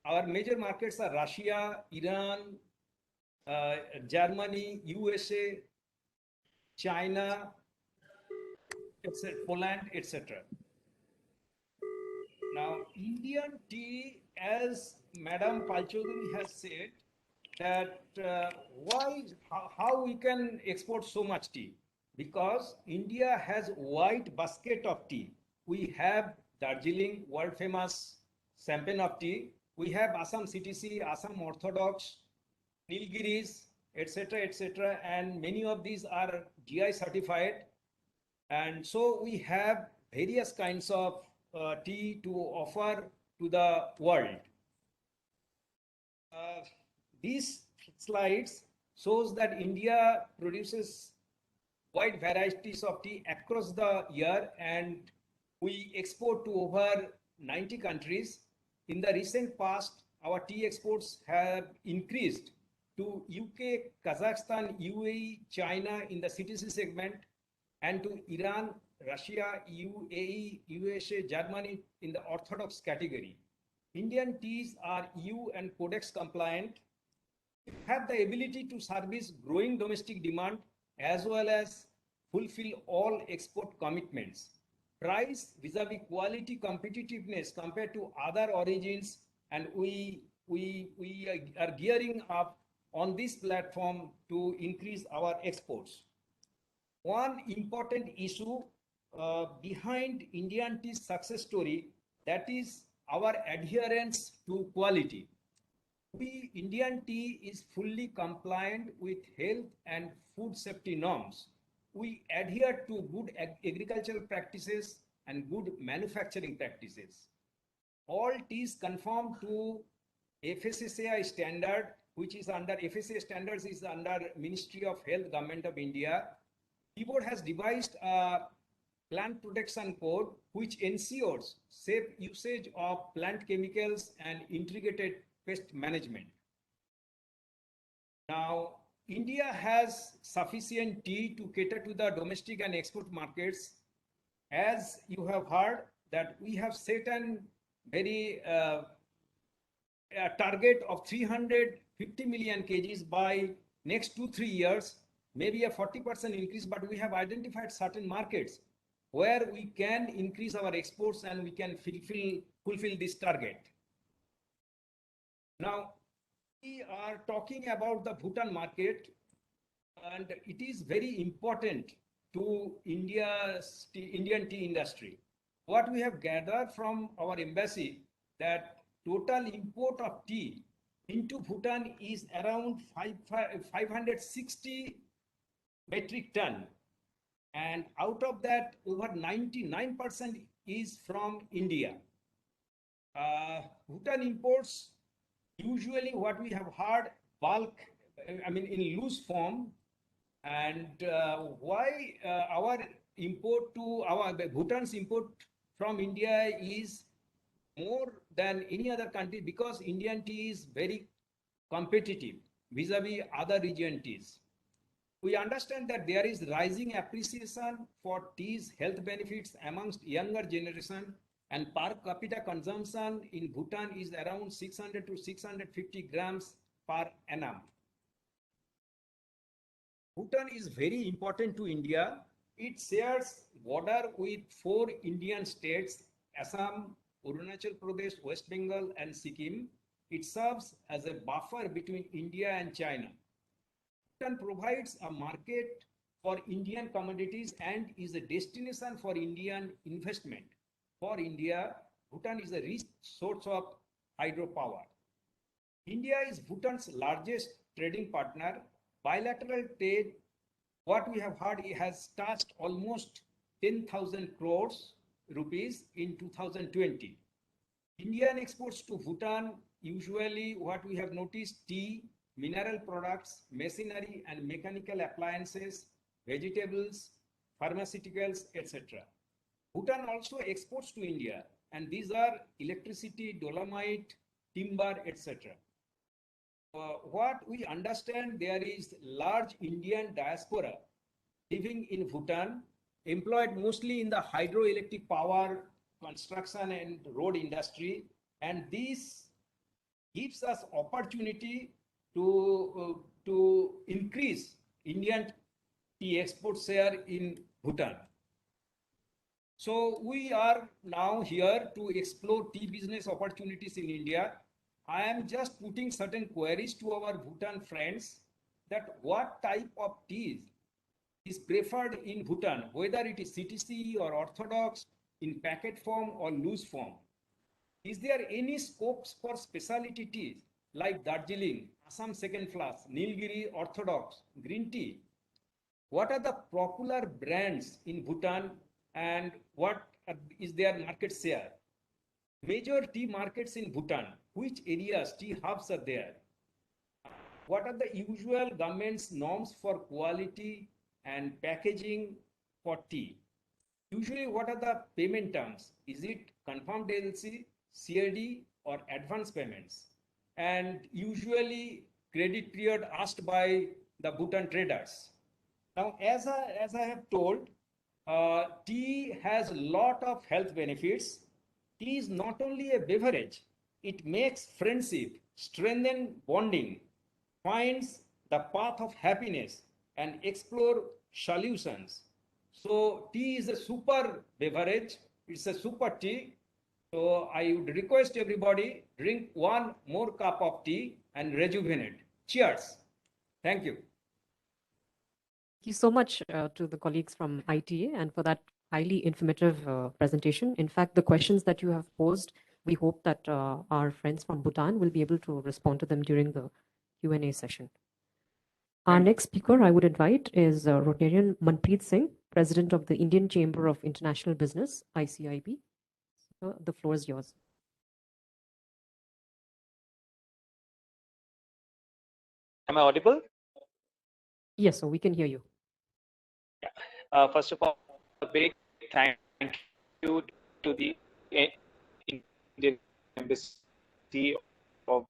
Our major markets are Russia, Iran, Germany, USA, China, Poland, etc. Now, Indian tea, as Madam Palchodhuri has said, that how we can export so much tea? Because India has wide basket of tea. We have Darjeeling, world famous champion of tea. We have Assam CTC, Assam Orthodox, Nilgiris, etc., and many of these are GI certified. And so we have various kinds of tea to offer to the world. These slides shows that India produces wide varieties of tea across the year, and we export to over 90 countries. In the recent past, our tea exports have increased to UK, Kazakhstan, UAE, China in the CTC segment, and to Iran, Russia, UAE, USA, Germany in the orthodox category. Indian teas are EU and Codex compliant, have the ability to service growing domestic demand as well as fulfill all export commitments. Price vis-a-vis quality competitiveness compared to other origins, and we are gearing up on this platform to increase our exports. One important issue behind Indian tea's success story, that is our adherence to quality. Indian tea is fully compliant with health and food safety norms. We adhere to good agricultural practices and good manufacturing practices. All teas conform to FSSAI standard, which is under FSSAI standards is under Ministry of Health, Government of India. The board has devised a plant protection code which ensures safe usage of plant chemicals and integrated pest management. Now, India has sufficient tea to cater to the domestic and export markets. As you have heard, that we have set a very target of 350 million kgs by next 2-3 years, maybe a 40% increase, but we have identified certain markets where we can increase our exports and we can fulfill this target. Now, we are talking about the Bhutan market, and it is very important to Indian tea industry. What we have gathered from our embassy, that total import of tea into Bhutan is around 560 metric ton, and out of that, over 99% is from India. Bhutan imports usually what we have heard bulk, in loose form, and why our Bhutan's import from India is more than any other country, because Indian tea is very competitive vis-a-vis other region teas. We understand that there is rising appreciation for tea's health benefits amongst younger generation, and per capita consumption in Bhutan is around 600 to 650 grams per annum. Bhutan is very important to India. It shares border with 4 Indian states, Assam, Arunachal Pradesh, West Bengal, and Sikkim. It serves as a buffer between India and China. Bhutan provides a market for Indian commodities and is a destination for Indian investment. For India, Bhutan is a rich source of hydropower. India is Bhutan's largest trading partner. Bilateral trade, what we have heard, it has touched almost 10,000 crores rupees in 2020. Indian exports to Bhutan, usually what we have noticed, tea, mineral products, machinery and mechanical appliances, vegetables, pharmaceuticals, etc. Bhutan also exports to India, and these are electricity, dolomite, timber, etc. What we understand, there is large Indian diaspora living in Bhutan, employed mostly in the hydroelectric power, construction and road industry, and this gives us opportunity to increase Indian tea export share in Bhutan. So we are now here to explore tea business opportunities in India. I am just putting certain queries to our Bhutan friends, that what type of tea is preferred in Bhutan, whether it is CTC or orthodox, in packet form or loose form. Is there any scopes for specialty teas like Darjeeling, Assam second class, Nilgiri orthodox, green tea? What are the popular brands in Bhutan, and what is their market share? Major tea markets in Bhutan, which areas, tea hubs are there? What are the usual government's norms for quality and packaging for tea? Usually, what are the payment terms? Is it confirmed LC, CAD, or advance payments? And usually, credit period asked by the Bhutan traders. Now, as I have told, tea has a lot of health benefits. Tea is not only a beverage, it makes friendship, strengthen bonding, finds the path of happiness, and explore solutions. So tea is a super beverage. It's a super tea. So I would request everybody drink one more cup of tea and rejuvenate. Cheers. Thank you. Thank you so much to the colleagues from ITA and for that highly informative presentation. In fact, the questions that you have posed, we hope that our friends from Bhutan will be able to respond to them during the Q&A session. Our next speaker I would invite is Rotarian Manpreet Singh, President of the Indian Chamber of International Business, ICIB. The floor is yours. Am I audible? Yes, so we can hear you. First of all, a big thank you to the Indian Embassy of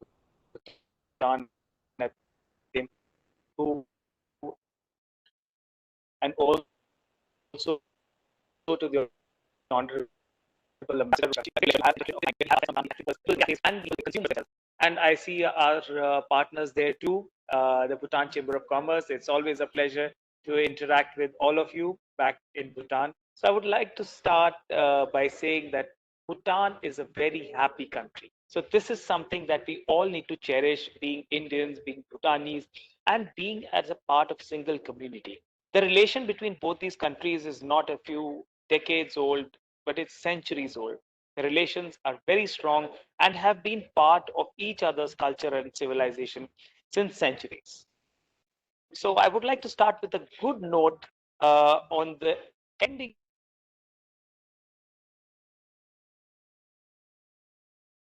Bhutan, who, and also to the Honorable Ambassador and the consumers. And I see our partners there too, the Bhutan Chamber of Commerce. It's always a pleasure to interact with all of you back in Bhutan. So I would like to start by saying that Bhutan is a very happy country. So this is something that we all need to cherish, being Indians, being Bhutanese, and being as a part of single community. The relation between both these countries is not a few decades old, but it's centuries old. The relations are very strong and have been part of each other's culture and civilization since centuries. So I would like to start with a good note on the ending.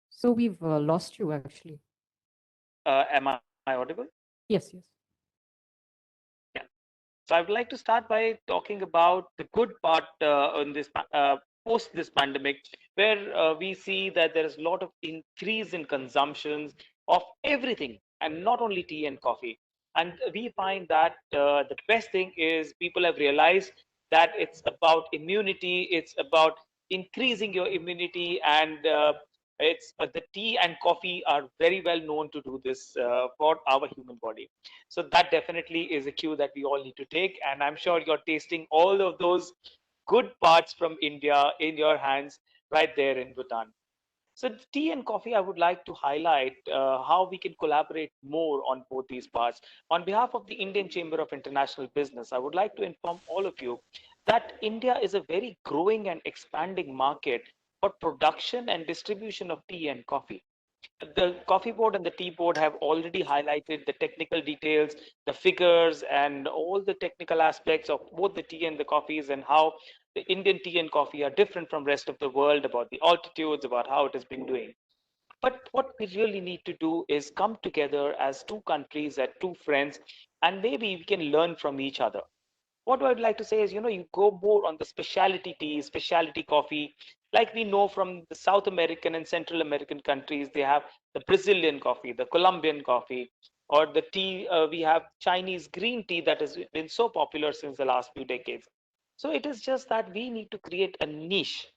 So we've lost you actually. Am I audible? Yes, yes. Yeah. So I would like to start by talking about the good part on this post this pandemic, where we see that there is a lot of increase in consumptions of everything, and not only tea and coffee. And we find that the best thing is people have realized that it's about immunity, it's about increasing your immunity, and it's the tea and coffee are very well known to do this for our human body. So that definitely is a cue that we all need to take, and I'm sure you're tasting all of those good parts from India in your hands right there in Bhutan. So tea and coffee, I would like to highlight how we can collaborate more on both these parts. On behalf of the Indian Chamber of International Business, I would like to inform all of you that India is a very growing and expanding market for production and distribution of tea and coffee. The coffee board and the tea board have already highlighted the technical details, the figures, and all the technical aspects of both the tea and the coffees, and how the Indian tea and coffee are different from rest of the world, about the altitudes, about how it has been doing. But what we really need to do is come together as two countries, as two friends, and maybe we can learn from each other. What I'd like to say is, you go more on the specialty tea, specialty coffee. Like we know from the South American and Central American countries, they have the Brazilian coffee, the Colombian coffee, or the tea. We have Chinese green tea that has been so popular since the last few decades. So it is just that we need to create a niche.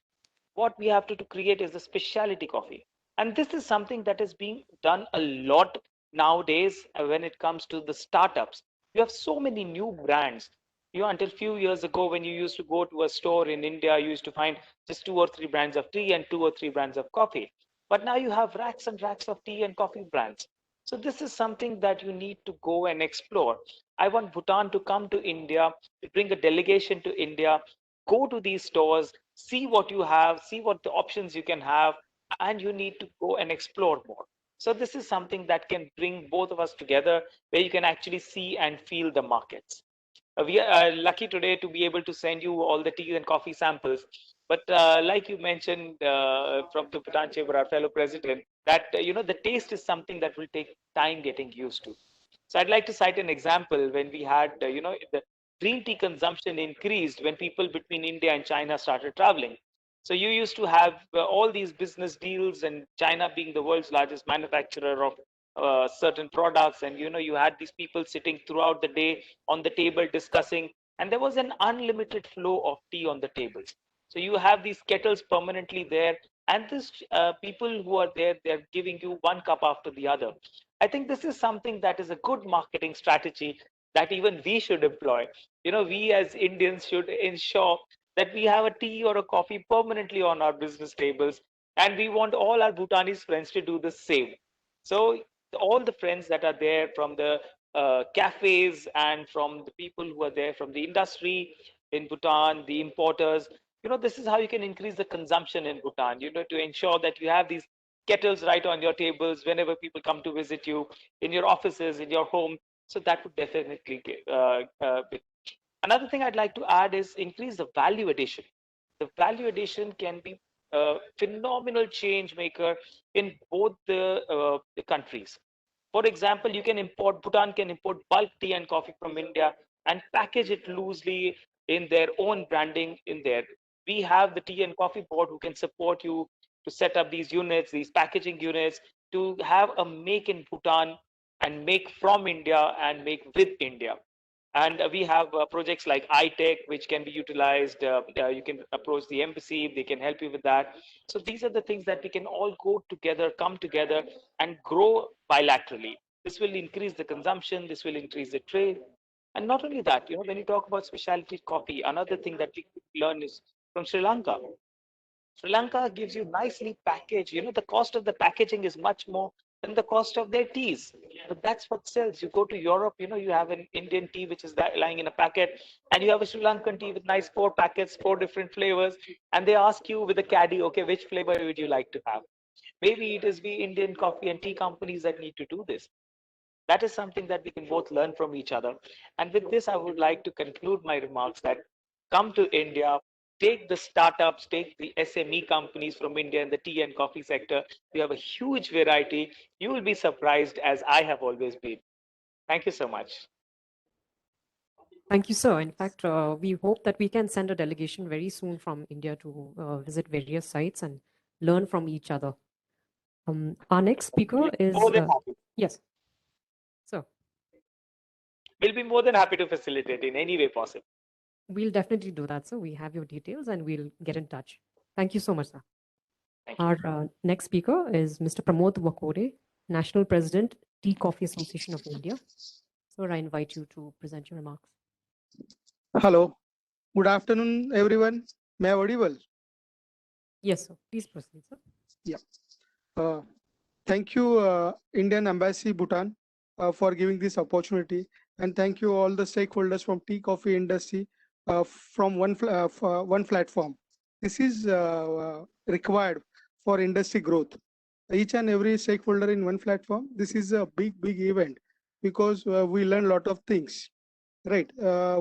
What we have to create is the specialty coffee, and this is something that is being done a lot nowadays when it comes to the startups. You have so many new brands. Until few years ago, when you used to go to a store in India, you used to find just 2 or 3 brands of tea and 2 or 3 brands of coffee. But now you have racks and racks of tea and coffee brands. So this is something that you need to go and explore. I want Bhutan to come to India, to bring a delegation to India, go to these stores, see what you have, see what the options you can have, and you need to go and explore more. So this is something that can bring both of us together, where you can actually see and feel the markets. We are lucky today to be able to send you all the tea and coffee samples. But like you mentioned from the Bhutan Chamber, our fellow president, that the taste is something that will take time getting used to. So I'd like to cite an example when we had, the green tea consumption increased when people between India and China started traveling. So you used to have all these business deals, and China being the world's largest manufacturer of certain products, and you had these people sitting throughout the day on the table discussing, and there was an unlimited flow of tea on the tables. So you have these kettles permanently there, and this people who are there, they're giving you one cup after the other. I think this is something that is a good marketing strategy that even we should employ. We as Indians should ensure that we have a tea or a coffee permanently on our business tables, and we want all our Bhutanese friends to do the same. So all the friends that are there from the cafes and from the people who are there from the industry in Bhutan, the importers, this is how you can increase the consumption in Bhutan, to ensure that you have these kettles right on your tables whenever people come to visit you, in your offices, in your home. So that would definitely be. Another thing I'd like to add is increase the value addition. The value addition can be a phenomenal change maker in both the countries. For example, Bhutan can import bulk tea and coffee from India and package it loosely in their own branding in there. We have the tea and coffee board who can support you to set up these units, these packaging units, to have a make in Bhutan and make from India and make with India. And we have projects like iTech, which can be utilized. You can approach the embassy, they can help you with that. So these are the things that we can all go together, come together, and grow bilaterally. This will increase the consumption, this will increase the trade. And not only that, when you talk about specialty coffee, another thing that we learn is from Sri Lanka. Sri Lanka gives you nicely packaged. The cost of the packaging is much more than the cost of their teas. But that's what sells. You go to Europe, you have an Indian tea which is lying in a packet, and you have a Sri Lankan tea with nice 4 packets, 4 different flavors, and they ask you with a caddy, okay, which flavor would you like to have? Maybe it is we Indian coffee and tea companies that need to do this. That is something that we can both learn from each other. And with this, I would like to conclude my remarks that come to India, take the startups, take the SME companies from India in the tea and coffee sector. We have a huge variety. You will be surprised, as I have always been. Thank you so much. Thank you, sir. In fact, we hope that we can send a delegation very soon from India to visit various sites and learn from each other. Our next speaker is yes, sir. We'll be more than happy to facilitate in any way possible. We'll definitely do that, sir. We have your details and we'll get in touch. Thank you so much, sir. Thank you. Our next speaker is Mr. Pramod Wakore, National President, Tea Coffee Association of India. Sir, I invite you to present your remarks. Hello. Good afternoon, everyone. May I audible? Yes, sir. Please proceed, sir. Yeah. Thank you, Indian Embassy, Bhutan, for giving this opportunity. And thank you all the stakeholders from tea coffee industry from one platform. This is required for industry growth. Each and every stakeholder in one platform. This is a big event because we learn a lot of things. Right.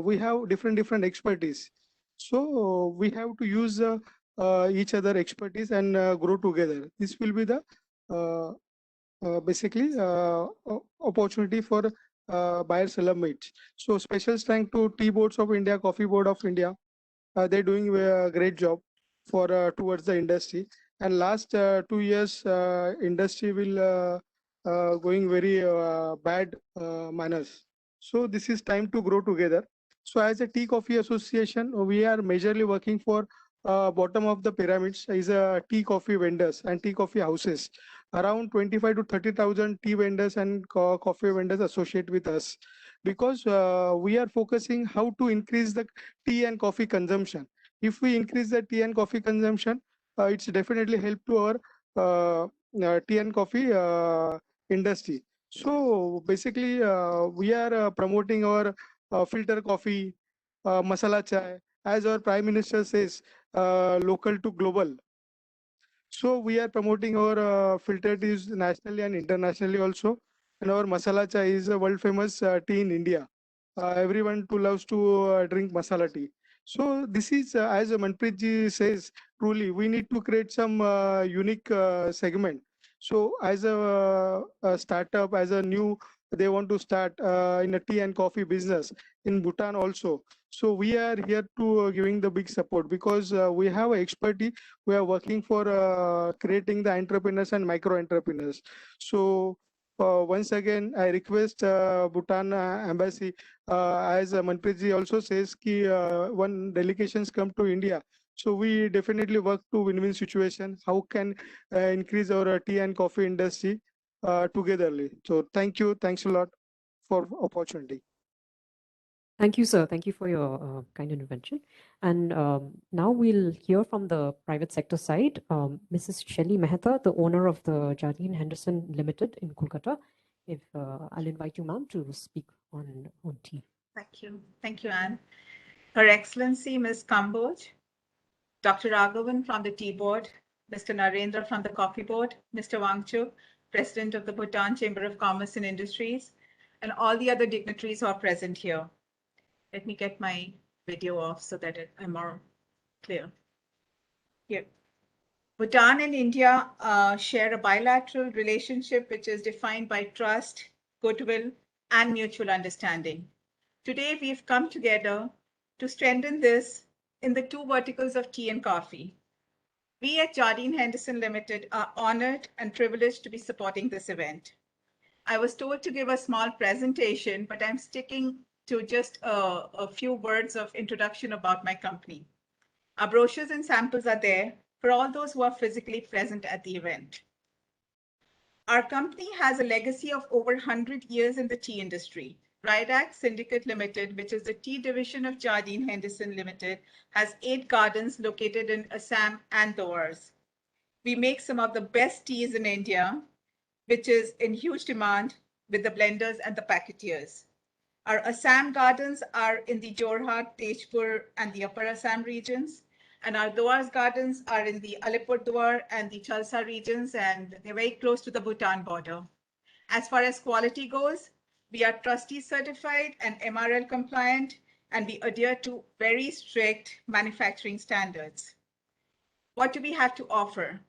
We have different expertise. So we have to use each other expertise and grow together. This will be the basically opportunity for buyer seller meet. So special thanks to Tea Boards of India, Coffee Board of India. They're doing a great job for towards the industry. And last 2 years, industry will going very bad manners. So this is time to grow together. So as a tea coffee association, we are majorly working for bottom of the pyramids is tea coffee vendors and tea coffee houses. Around 25 to 30,000 tea vendors and coffee vendors associate with us because we are focusing how to increase the tea and coffee consumption. If we increase the tea and coffee consumption, it's definitely help to our tea and coffee industry. So basically, we are promoting our filter coffee, masala chai, as our Prime Minister says, local to global. So we are promoting our filter teas nationally and internationally also. And our masala chai is a world famous tea in India. Everyone too loves to drink masala tea. So this is, as Manpreet ji says, truly we need to create some unique segment. So as a startup, as a new, they want to start in a tea and coffee business in Bhutan also. So we are here to giving the big support because we have expertise. We are working for creating the entrepreneurs and micro entrepreneurs. So Once again, I request Bhutan embassy, as Manpreet also says, ki, when delegations come to India, so we definitely work to win-win situation. How can increase our tea and coffee industry togetherly? So thanks a lot for opportunity. Thank you, sir. Thank you for your kind intervention. And now we'll hear from the private sector side. Mrs. Shelly Mehta, the owner of the Jardine Henderson Limited in Kolkata. If I'll invite you, ma'am, to speak on tea. Thank you. Thank you, Anne. Her Excellency, Ms. Kamboj, Dr. Raghavan from the Tea Board, Mr. Narendra from the Coffee Board, Mr. Wangchuk, President of the Bhutan Chamber of Commerce and Industries, and all the other dignitaries who are present here. Let me get my video off so that I'm more clear. Here. Bhutan and India share a bilateral relationship which is defined by trust, goodwill, and mutual understanding. Today, we've come together to strengthen this in the two verticals of tea and coffee. We at Jardine Henderson Limited are honored and privileged to be supporting this event. I was told to give a small presentation, but I'm sticking to just a few words of introduction about my company. Our brochures and samples are there for all those who are physically present at the event. Our company has a legacy of over 100 years in the tea industry. Rydak Syndicate Limited, which is the tea division of Jardine Henderson Limited, has 8 gardens located in Assam and Doors. We make some of the best teas in India, which is in huge demand with the blenders and the packetiers. Our Assam gardens are in the Jorhat, Tejpur, and the Upper Assam regions. And our Doars gardens are in the Alipurduar and the Chalsa regions, and they're very close to the Bhutan border. As far as quality goes, we are trustee certified and MRL compliant, and we adhere to very strict manufacturing standards. What do we have to offer?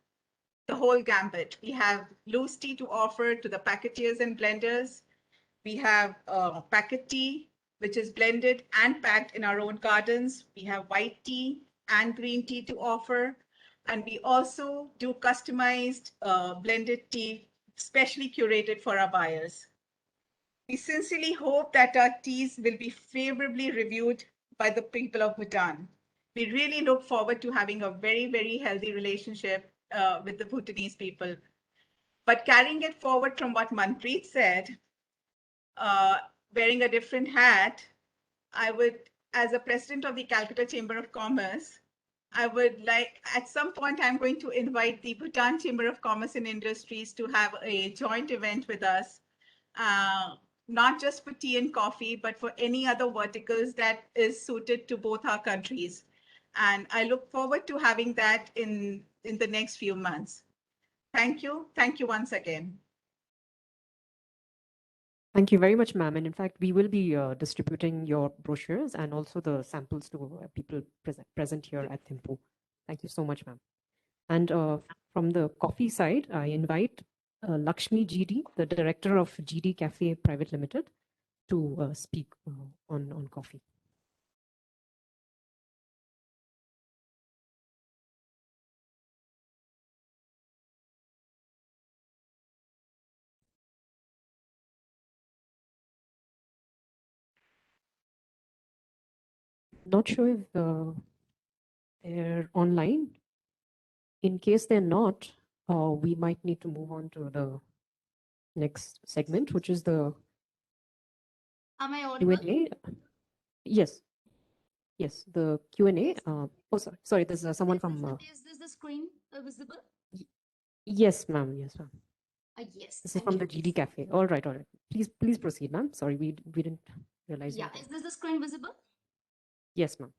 The whole gambit. We have loose tea to offer to the packetiers and blenders. We have packet tea, which is blended and packed in our own gardens. We have white tea and green tea to offer. And we also do customized blended tea, specially curated for our buyers. We sincerely hope that our teas will be favorably reviewed by the people of Bhutan. We really look forward to having a very, very healthy relationship with the Bhutanese people. But carrying it forward from what Manpreet said, wearing a different hat, I would, as a president of the Calcutta Chamber of Commerce, I would like, at some point, I'm going to invite the Bhutan Chamber of Commerce and Industries to have a joint event with us, not just for tea and coffee, but for any other verticals that is suited to both our countries. And I look forward to having that in the next few months. Thank you. Thank you once again. Thank you very much, ma'am. And in fact, we will be distributing your brochures and also the samples to people present here at Thimphu. Thank you so much, ma'am. And from the coffee side, I invite Lakshmi GD, the director of GD Cafe Private Limited, to speak on coffee. Not sure if they're online. In case they're not, we might need to move on to the next segment, which is the Am I audible? Q&A. Yes. Yes, the Q&A. Oh, sorry. There's someone from. Is this the screen visible? Yes, ma'am. Yes, ma'am. Yes. This is from the GD Cafe. All right. Please proceed, ma'am. Sorry, we didn't realize. Yeah. Is this the screen visible? Yes, ma'am.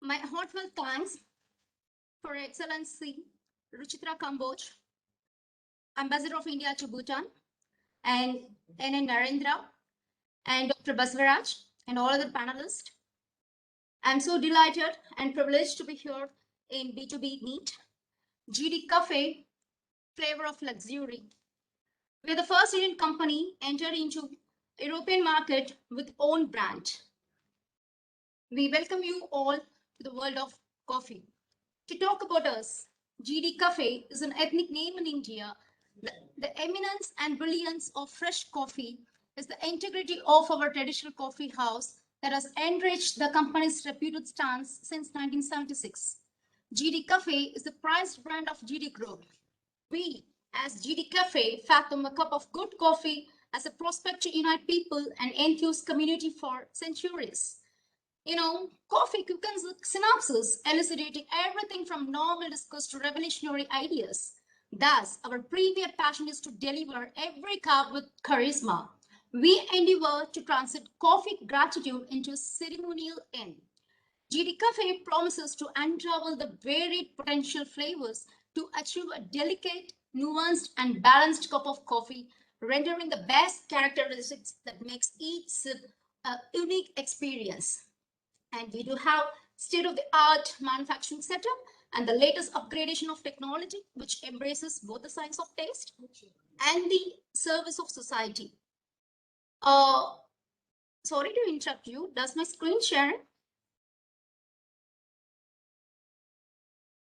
My heartfelt thanks for Her Excellency Ruchitra Kamboj, Ambassador of India to Bhutan, and N. Narendra, and Dr. Basvaraj, and all other panelists. I'm so delighted and privileged to be here in B2B Meet, GD Cafe, Flavor of Luxury. We're the first Indian company entered into European market with own brand. We welcome you all to the world of coffee. To talk about us, GD Cafe is an ethnic name in India The eminence and brilliance of fresh coffee is the integrity of our traditional coffee house that has enriched the company's reputed stance since 1976. GD Cafe is the prized brand of GD Group. We, as GD Cafe, fathom a cup of good coffee as a prospect to unite people and enthuse community for centuries. Coffee quickens the synapses, elucidating everything from normal discourse to revolutionary ideas. Thus, our premier passion is to deliver every cup with charisma. We endeavor to transit coffee gratitude into ceremonial end. GD Cafe promises to unravel the varied potential flavors to achieve a delicate, nuanced, and balanced cup of coffee, rendering the best characteristics that makes each sip a unique experience. And we do have state-of-the-art manufacturing setup and the latest upgradation of technology, which embraces both the science of taste and the service of society. Sorry to interrupt you. Does my screen share?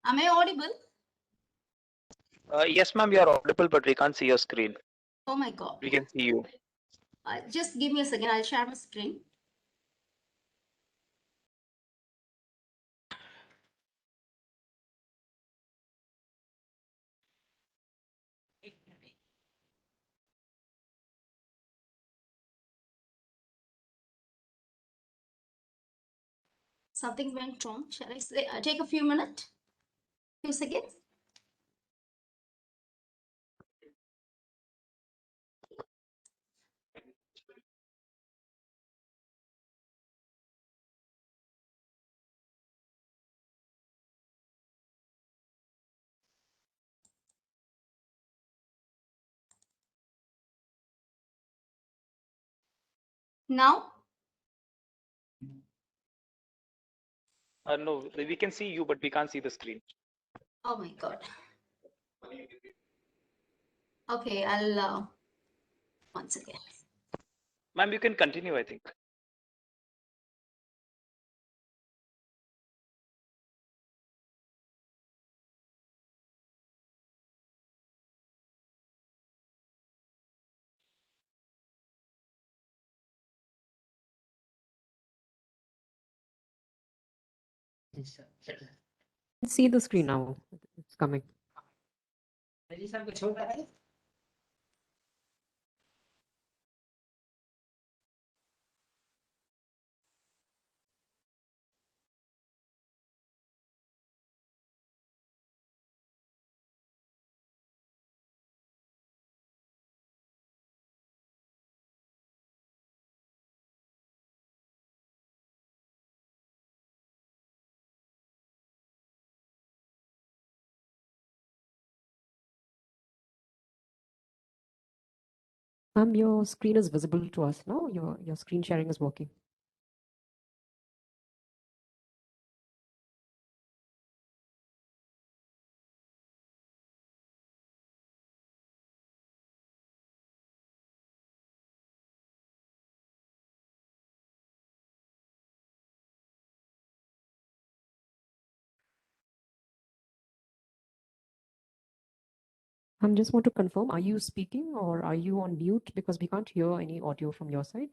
Am I audible? Yes, ma'am, you are audible, but we can't see your screen. Oh my God. We can see you. Just give me a second. I'll share my screen. Something went wrong. Shall I say, take a few minutes? Few seconds? Now? No, we can see you, but we can't see the screen. Oh my God. Okay, I'll once again. Ma'am, you can continue, I think. See the screen now. It's coming. Your screen is visible to us now. Your screen sharing is working. I just want to confirm, are you speaking or are you on mute? Because we can't hear any audio from your side.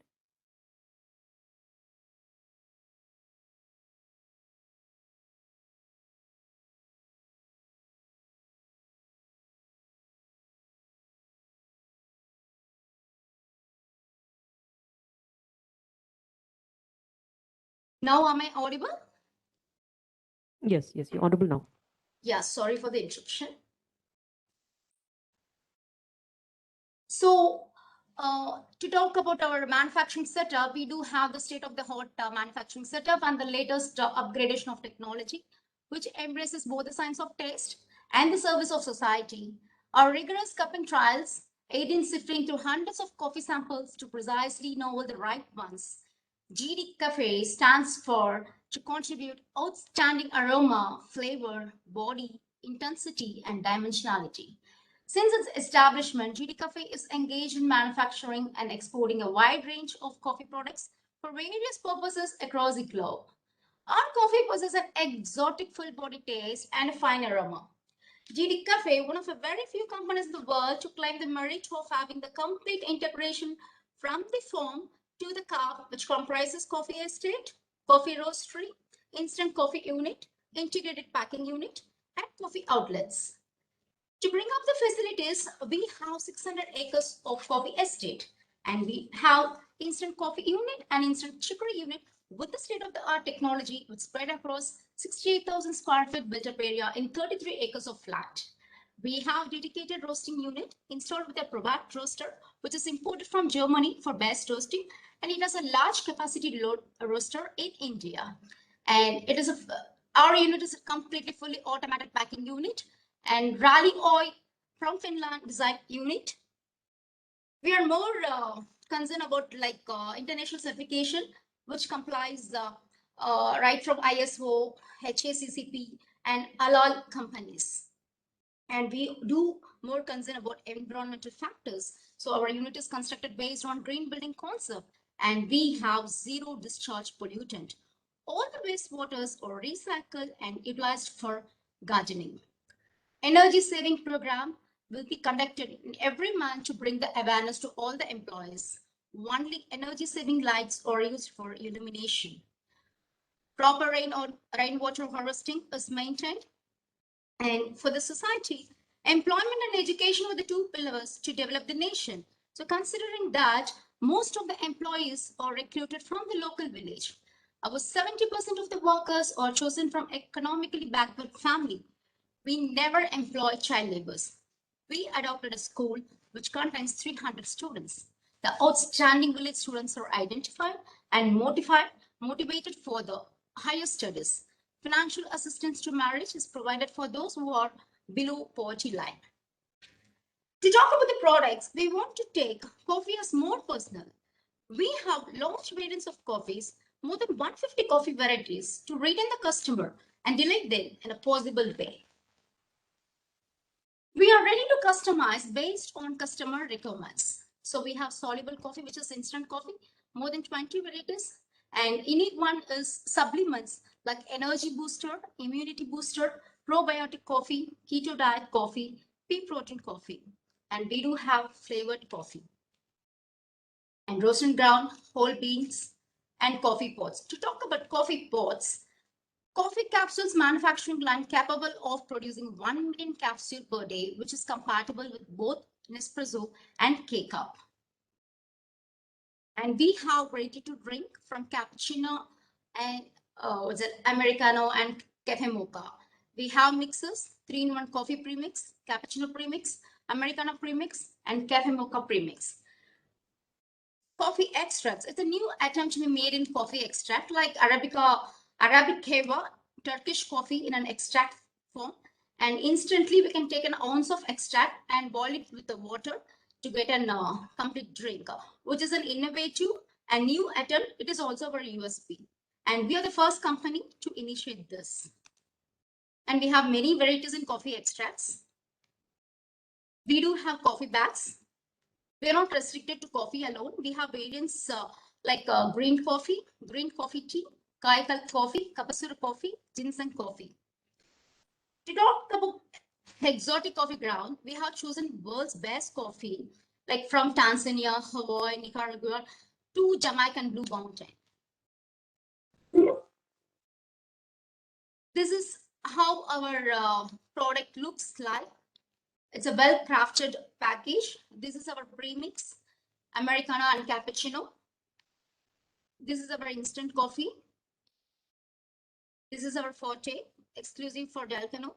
Now am I audible? Yes, you're audible now. Yeah, sorry for the interruption. So, to talk about our manufacturing setup, we do have the state-of-the-art manufacturing setup and the latest upgradation of technology, which embraces both the science of taste and the service of society. Our rigorous cupping trials aid in sifting through hundreds of coffee samples to precisely know the right ones. GD Cafe stands for to contribute outstanding aroma, flavor, body, intensity, and dimensionality. Since its establishment, GD Cafe is engaged in manufacturing and exporting a wide range of coffee products for various purposes across the globe. Our coffee possesses an exotic full body taste and a fine aroma. GD Cafe, one of the very few companies in the world to claim the merit of having the complete integration from the farm to the cup, which comprises coffee estate, coffee roastery, instant coffee unit, integrated packing unit, and coffee outlets. To bring up the facilities, we have 600 acres of coffee estate, and we have instant coffee unit and instant chicory unit with the state-of-the-art technology, which spread across 68,000 square feet built-up area in 33 acres of flat. We have dedicated roasting unit installed with a Probat roaster, which is imported from Germany for best roasting, and it has a large capacity load roaster in India. And it is our unit is a completely fully automated packing unit, and Rally Oil from Finland design unit. We are more concerned about international certification, which complies right from ISO, HACCP, and halal companies. And we do more concern about environmental factors. So our unit is constructed based on green building concept, and we have zero discharge pollutant. All the wastewaters are recycled and utilized for gardening. Energy saving program will be conducted in every month to bring the awareness to all the employees. Only energy saving lights are used for illumination. Proper rainwater harvesting is maintained. And for the society, employment and education were the two pillars to develop the nation. So considering that most of the employees are recruited from the local village, about 70% of the workers are chosen from economically backward family. We never employ child laborers. We adopted a school which contains 300 students. The outstanding village students are identified and motivated for the higher studies. Financial assistance to marriage is provided for those who are below poverty line. To talk about the products, we want to take coffee as more personal. We have large variants of coffees, more than 150 coffee varieties to retain the customer and delight them in a possible way. We are ready to customize based on customer requirements. So we have soluble coffee, which is instant coffee, more than 20 varieties. And unique one is supplements like energy booster, immunity booster, probiotic coffee, keto diet coffee, pea protein coffee. And we do have flavored coffee. And roasted ground, whole beans, and coffee pods. To talk about coffee pods, coffee capsules manufacturing line capable of producing 1 million capsules per day, which is compatible with both Nespresso and K-Cup. And we have ready to drink from cappuccino and Americano and cafe mocha. We have mixes, 3-in-1 coffee premix, cappuccino premix, Americano premix, and cafe mocha premix. Coffee extracts. It's a new attempt to be made in coffee extract like Arabic Keva, Turkish coffee in an extract form. And instantly we can take an ounce of extract and boil it with the water to get a complete drink, which is an innovative and new attempt. It is also our USP. And we are the first company to initiate this. And we have many varieties in coffee extracts. We do have coffee bags. We are not restricted to coffee alone. We have variants like green coffee tea, Kaikal coffee, Kapasura coffee, ginseng coffee. To talk about exotic coffee ground, we have chosen world's best coffee, like from Tanzania, Hawaii, Nicaragua, to Jamaica and Blue Mountain. This is how our product looks like. It's a well-crafted package. This is our premix, Americano and cappuccino. This is our instant coffee. This is our forte, exclusive for Delcano.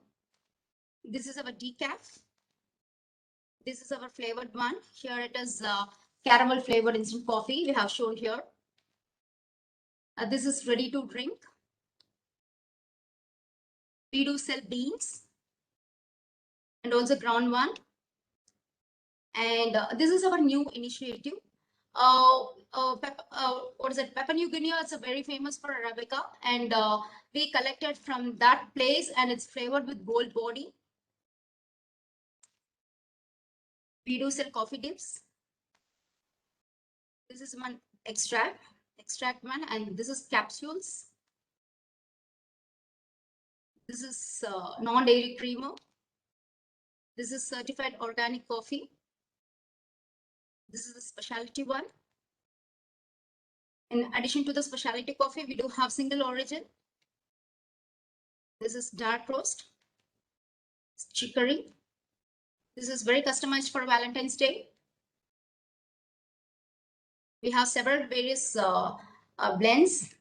This is our decaf. This is our flavored one. Here it is caramel flavored instant coffee we have shown here. This is ready to drink. We do sell beans and also ground one. And this is our new initiative. What is it? Papua New Guinea is very famous for Arabica, and we collected from that place, and it's flavored with gold body. We do sell coffee dips. This is one extract one, and this is capsules. This is non-dairy creamer. This is certified organic coffee. This is the specialty one. In addition to the specialty coffee, we do have single origin. This is dark roast, chicory. This is very customized for Valentine's Day. We have several various blends.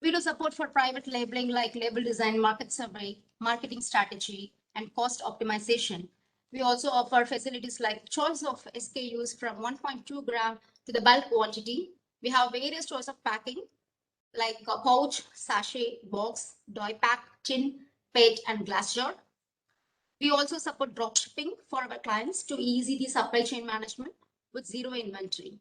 We do support for private labeling like label design, market survey, marketing strategy, and cost optimization. We also offer facilities like choice of SKUs from 1.2 gram to the bulk quantity. We have various choice of packing like a pouch, sachet, box, dye pack, tin, PET, and glass jar. We also support drop shipping for our clients to ease the supply chain management with zero inventory.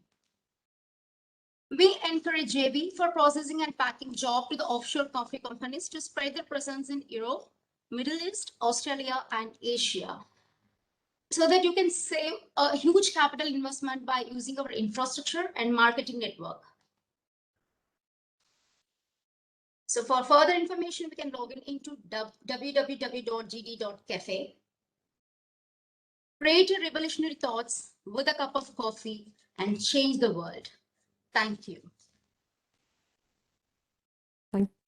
We encourage JV for processing and packing job to the offshore coffee companies to spread their presence in Europe, Middle East, Australia, and Asia, so that you can save a huge capital investment by using our infrastructure and marketing network. So for further information, we can log in into www.gd.cafe. Create your revolutionary thoughts with a cup of coffee and change the world. Thank you.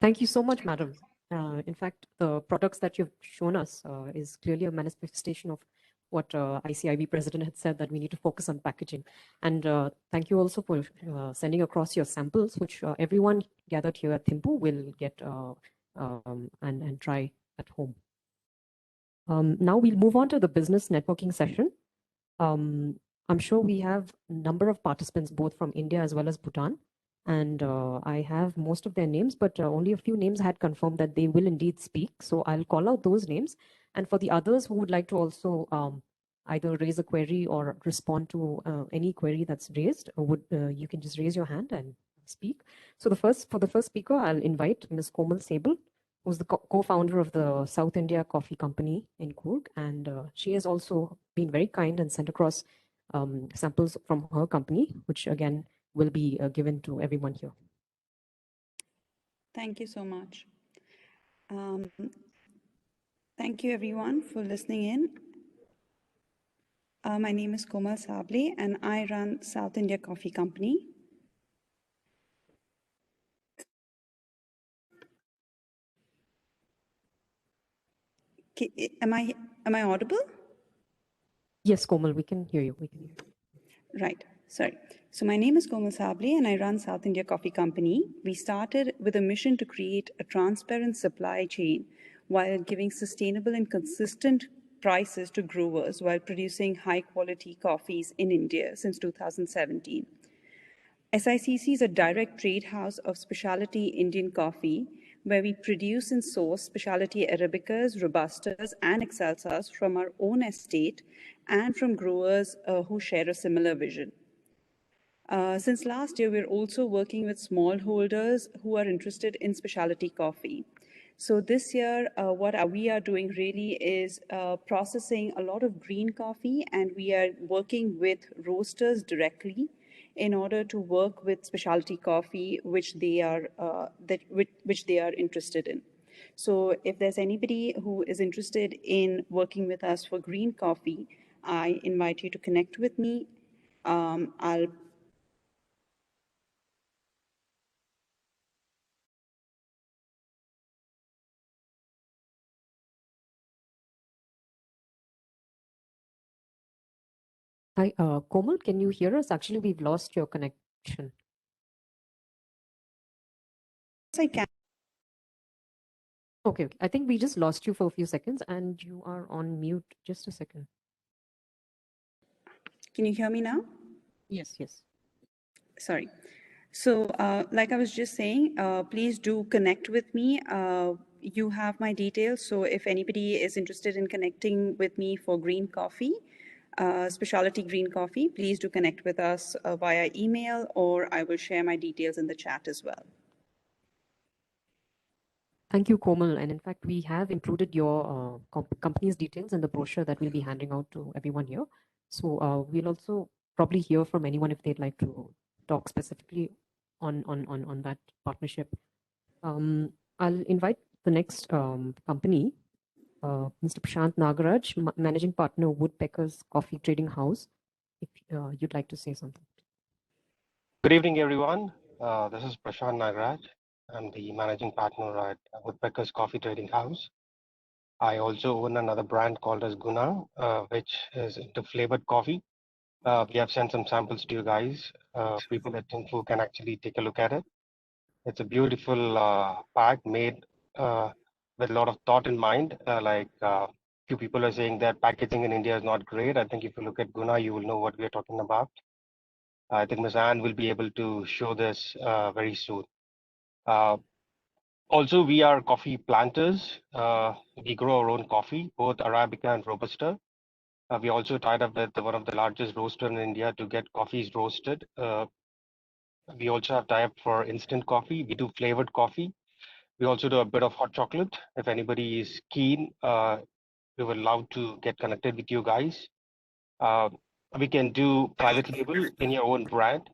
Thank you so much, madam. In fact, the products that you've shown us is clearly a manifestation of what ICIB president had said, that we need to focus on packaging. And thank you also for sending across your samples, which everyone gathered here at Thimphu will get and try at home. Now we'll move on to the business networking session. I'm sure we have a number of participants, both from India as well as Bhutan. And I have most of their names, but only a few names had confirmed that they will indeed speak. So I'll call out those names. And for the others who would like to also either raise a query or respond to any query that's raised, you can just raise your hand and speak. So for the first speaker, I'll invite Ms. Komal Sable, who's the co-founder of the South India Coffee Company in Coorg. And she has also been very kind and sent across samples from her company, which again will be given to everyone here. Thank you so much. Thank you everyone for listening in. My name is Komal Sable and I run South India Coffee Company. Am I audible? Yes, Komal, we can hear you. Right, sorry. So my name is Komal Sable and I run South India Coffee Company. We started with a mission to create a transparent supply chain while giving sustainable and consistent prices to growers while producing high quality coffees in India since 2017. SICC is a direct trade house of specialty Indian coffee where we produce and source specialty Arabicas, Robustas, and Excelsas from our own estate and from growers who share a similar vision. Since last year, we're also working with smallholders who are interested in specialty coffee. So this year, what we are doing really is processing a lot of green coffee, and we are working with roasters directly in order to work with specialty coffee, which they are interested in. So if there's anybody who is interested in working with us for green coffee, I invite you to connect with me. Hi, Komal, can you hear us? Actually, we've lost your connection. Yes, I can. Okay, I think we just lost you for a few seconds and you are on mute. Just a second. Can you hear me now? Yes. Sorry. So like I was just saying, please do connect with me. You have my details. So if anybody is interested in connecting with me for green coffee, specialty green coffee, please do connect with us via email, or I will share my details in the chat as well. Thank you, Komal. And in fact, we have included your company's details in the brochure that we'll be handing out to everyone here. So we'll also probably hear from anyone if they'd like to talk specifically on that partnership. I'll invite the next company, Mr. Prashant Nagaraj, Managing Partner, Woodpeckers Coffee Trading House, if you'd like to say something. Good evening, everyone. This is Prashant Nagaraj. I'm the managing partner at Woodpeckers Coffee Trading House. I also own another brand called as Guna, which is into flavored coffee. We have sent some samples to you guys. People at Tinfu can actually take a look at it. It's a beautiful pack made with a lot of thought in mind. Few people are saying that packaging in India is not great. I think if you look at Guna, you will know what we are talking about. I think Ms. Anne will be able to show this very soon. Also, we are coffee planters. We grow our own coffee, both Arabica and Robusta. We also tied up with one of the largest roaster in India to get coffees roasted. We also have tie-up for instant coffee. We do flavored coffee. We also do a bit of hot chocolate. If anybody is keen, we would love to get connected with you guys. We can do private label in your own brand.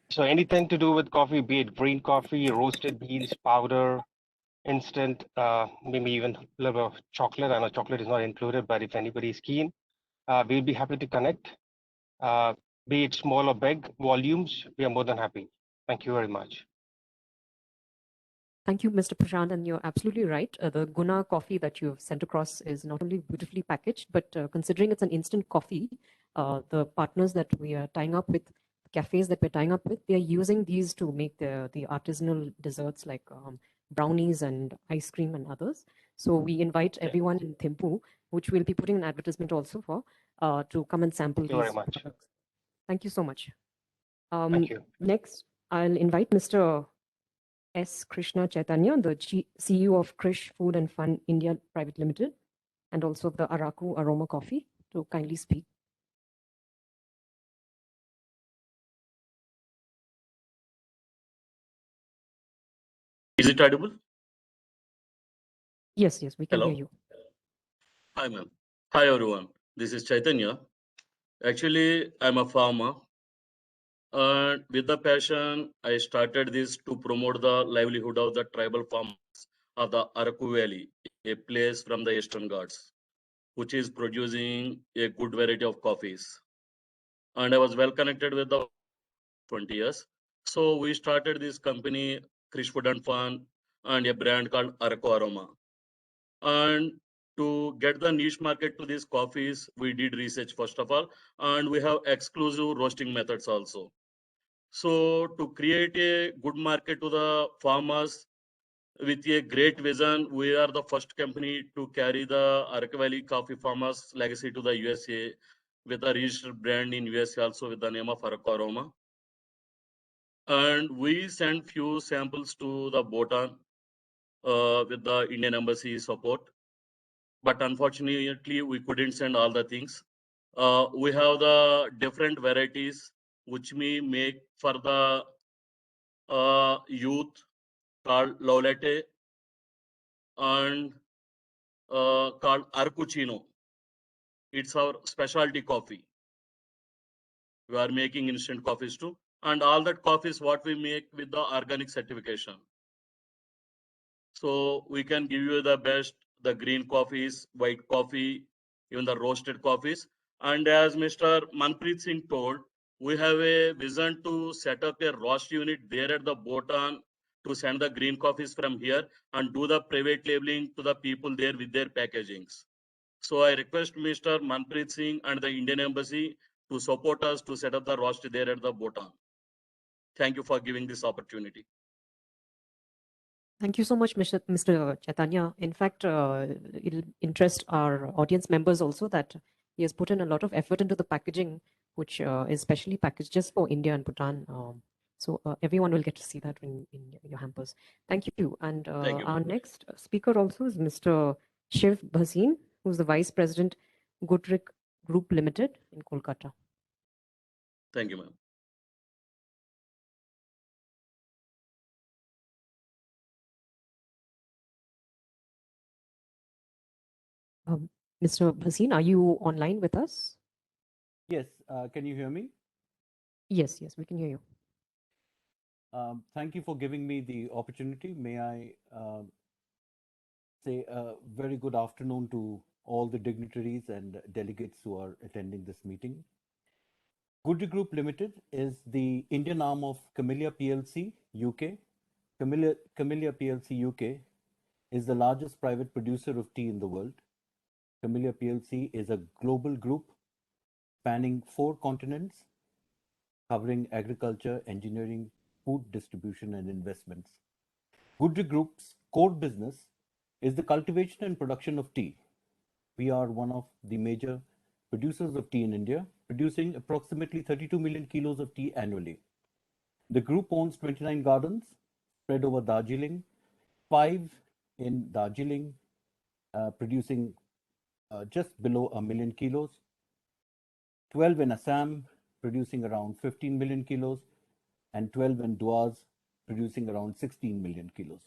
So anything to do with coffee, be it green coffee, roasted beans, powder, instant, maybe even a little bit of chocolate. I know chocolate is not included, but if anybody is keen, we'll be happy to connect. Be it small or big volumes, we are more than happy. Thank you very much. Thank you, Mr. Prashant, and you're absolutely right. The Guna coffee that you've sent across is not only beautifully packaged, but considering it's an instant coffee, the partners that we are tying up with, cafes that we're tying up with, they're using these to make the artisanal desserts like brownies and ice cream and others. So we invite everyone in Thimphu, which we'll be putting an advertisement also for, to come and sample Thank you these very much. products. Thank you so much. Thank you. Next, I'll invite Mr. S. Krishna Chaitanya, the CEO of Krish Food and Fun India Private Limited, and also the Araku Aroma Coffee, to kindly speak. Is it audible? Yes, we can Hello. hear you. Hi, ma'am. Hi, everyone. This is Chaitanya. Actually, I'm a farmer. And with the passion, I started this to promote the livelihood of the tribal farmers of the Araku Valley, a place from the Eastern Ghats, which is producing a good variety of coffees. And I was well connected with the 20 years. So we started this company, Krish Food and Fun, and a brand called Araku Aroma. And to get the niche market to these coffees, we did research first of all, and we have exclusive roasting methods also. So to create a good market to the farmers with a great vision, we are the first company to carry the Araku Valley coffee farmers legacy to the USA with a registered brand in USA also with the name of Araku Aroma. And we sent few samples to the Bhutan with the Indian Embassy support. But unfortunately, we couldn't send all the things. We have the different varieties which we make for the youth called Lolete and called Arcucino. It's our specialty coffee. We are making instant coffees too. And all that coffees what we make with the organic certification. So we can give you the best, the green coffees, white coffee, even the roasted coffees. And as Mr. Manpreet Singh told, we have a vision to set up a roast unit there at the Bhutan to send the green coffees from here and do the private labeling to the people there with their packagings. So I request Mr. Manpreet Singh and the Indian Embassy to support us to set up the roast there at the Bhutan. Thank you for giving this opportunity. Thank you so much, Mr. Chaitanya. In fact, it'll interest our audience members also that he has put in a lot of effort into the packaging, which is specially packaged just for India and Bhutan. So everyone will get to see that in your hampers. Thank you. And Thank you. our next speaker also is Mr. Shiv Bhasin, who's the Vice President, Goodrick Group Limited in Kolkata. Thank you, ma'am. Mr. Bhasin, are you online with us? Yes, can you hear me? Yes, we can hear you. Thank you for giving me the opportunity. May I say a very good afternoon to all the dignitaries and delegates who are attending this meeting. Goodry Group Limited is the Indian arm of Camellia PLC UK. Camellia PLC UK is the largest private producer of tea in the world. Camellia PLC is a global group spanning 4 continents, covering agriculture, engineering, food distribution, and investments. Goodry Group's core business is the cultivation and production of tea. We are one of the major producers of tea in India, producing approximately 32 million kilos of tea annually. The group owns 29 gardens spread over Darjeeling, 5 in Darjeeling, producing just below 1 million kilos, 12 in Assam, producing around 15 million kilos, and 12 in Duas, producing around 16 million kilos.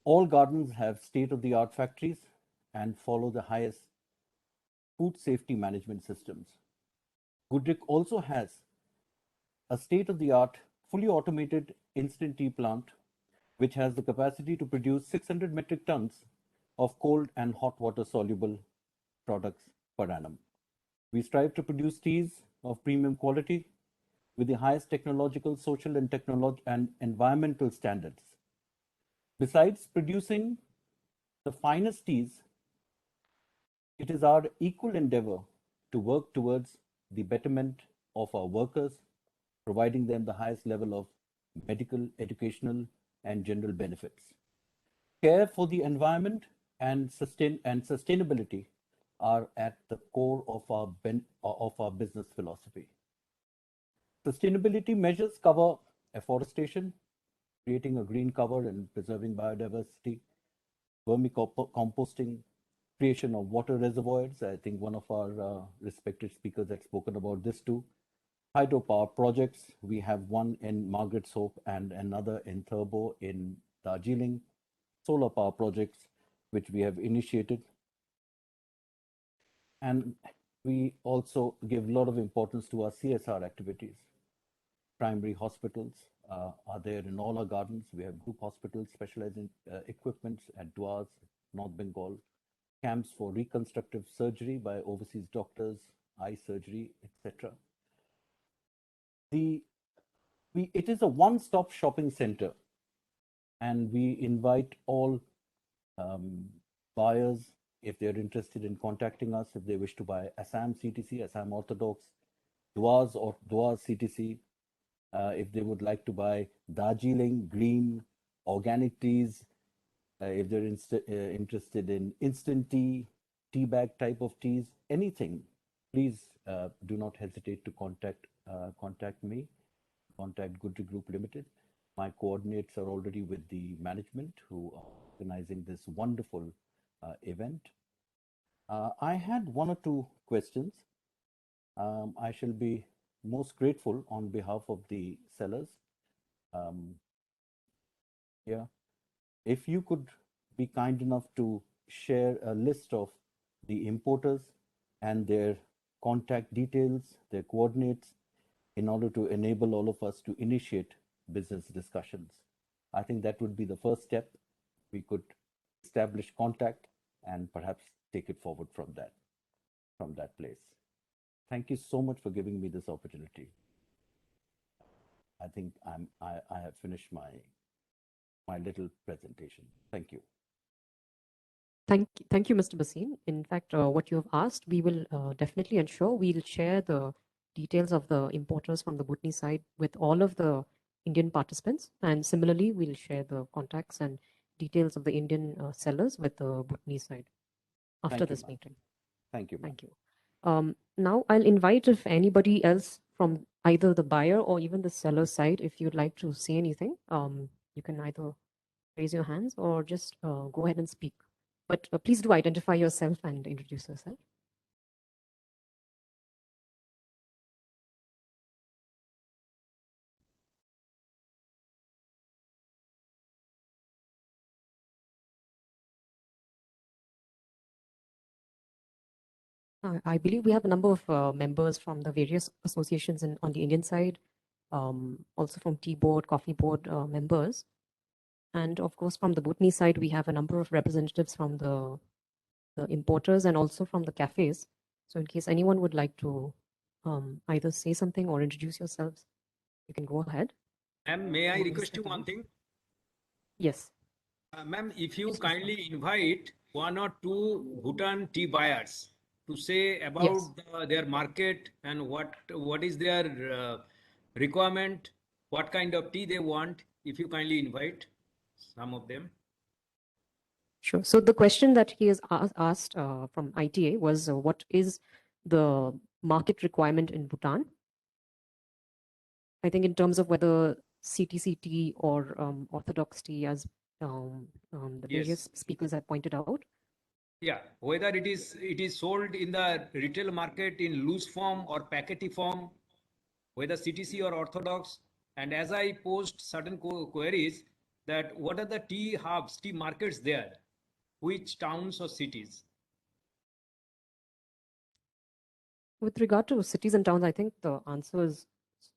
All gardens have state-of-the-art factories and follow the highest food safety management systems. Goodrick also has a state-of-the-art, fully automated instant tea plant, which has the capacity to produce 600 metric tons of cold and hot water soluble products per annum. We strive to produce teas of premium quality with the highest technological, social, and environmental standards. Besides producing the finest teas, it is our equal endeavor to work towards the betterment of our workers, providing them the highest level of medical, educational, and general benefits. Care for the environment and sustainability are at the core of our business philosophy. Sustainability measures cover afforestation, creating a green cover and preserving biodiversity, vermicomposting, creation of water reservoirs. I think one of our respected speakers had spoken about this too. Hydropower projects. We have one in Margaret's Hope and another in Thurbo in Darjeeling. Solar power projects, which we have initiated. And we also give a lot of importance to our CSR activities. Primary hospitals are there in all our gardens. We have group hospitals specializing equipments at Duas, North Bengal, camps for reconstructive surgery by overseas doctors, eye surgery, etc. It is a one-stop shopping center, and we invite all buyers, if they're interested in contacting us, if they wish to buy Assam CTC, Assam Orthodox, Duas or Duas CTC, if they would like to buy Darjeeling green organic teas, if they're interested in instant tea, tea bag type of teas, anything, please do not hesitate to contact me, contact Goodry Group Limited. My coordinates are already with the management who are organizing this wonderful event. I had 1 or 2 questions. I shall be most grateful on behalf of the sellers. If you could be kind enough to share a list of the importers and their contact details, their coordinates, in order to enable all of us to initiate business discussions. I think that would be the first step. We could establish contact and perhaps take it forward from that place. Thank you so much for giving me this opportunity. I think I have finished my little presentation. Thank you. Thank you, Mr. Basin. In fact, what you have asked, we will definitely ensure we'll share the details of the importers from the Bhutan side with all of the Indian participants. And similarly, we'll share the contacts and details of the Indian sellers with the Bhutan side after this meeting. Thank you. Thank you. Now I'll invite if anybody else from either the buyer or even the seller side, if you'd like to say anything, you can either raise your hands or just go ahead and speak. But please do identify yourself and introduce yourself. I believe we have a number of members from the various associations on the Indian side, also from Tea Board, Coffee Board members. And of course, from the Bhutanese side, we have a number of representatives from the importers and also from the cafes. So in case anyone would like to either say something or introduce yourselves, you can go ahead. Ma'am, may I request you one thing? Yes. Ma'am, if you kindly invite one or two Bhutan tea buyers to say about their market and what is their requirement, what kind of tea they want, if you kindly invite some of them. Sure. So the question that he has asked from ITA was what is the market requirement in Bhutan? I think in terms of whether CTC tea or Orthodox tea, as the various speakers have pointed out. Yeah, whether it is sold in the retail market in loose form or packety form, whether CTC or Orthodox. And as I post certain queries, that what are the tea hubs, tea markets there, which towns or cities? With regard to cities and towns, I think the answer is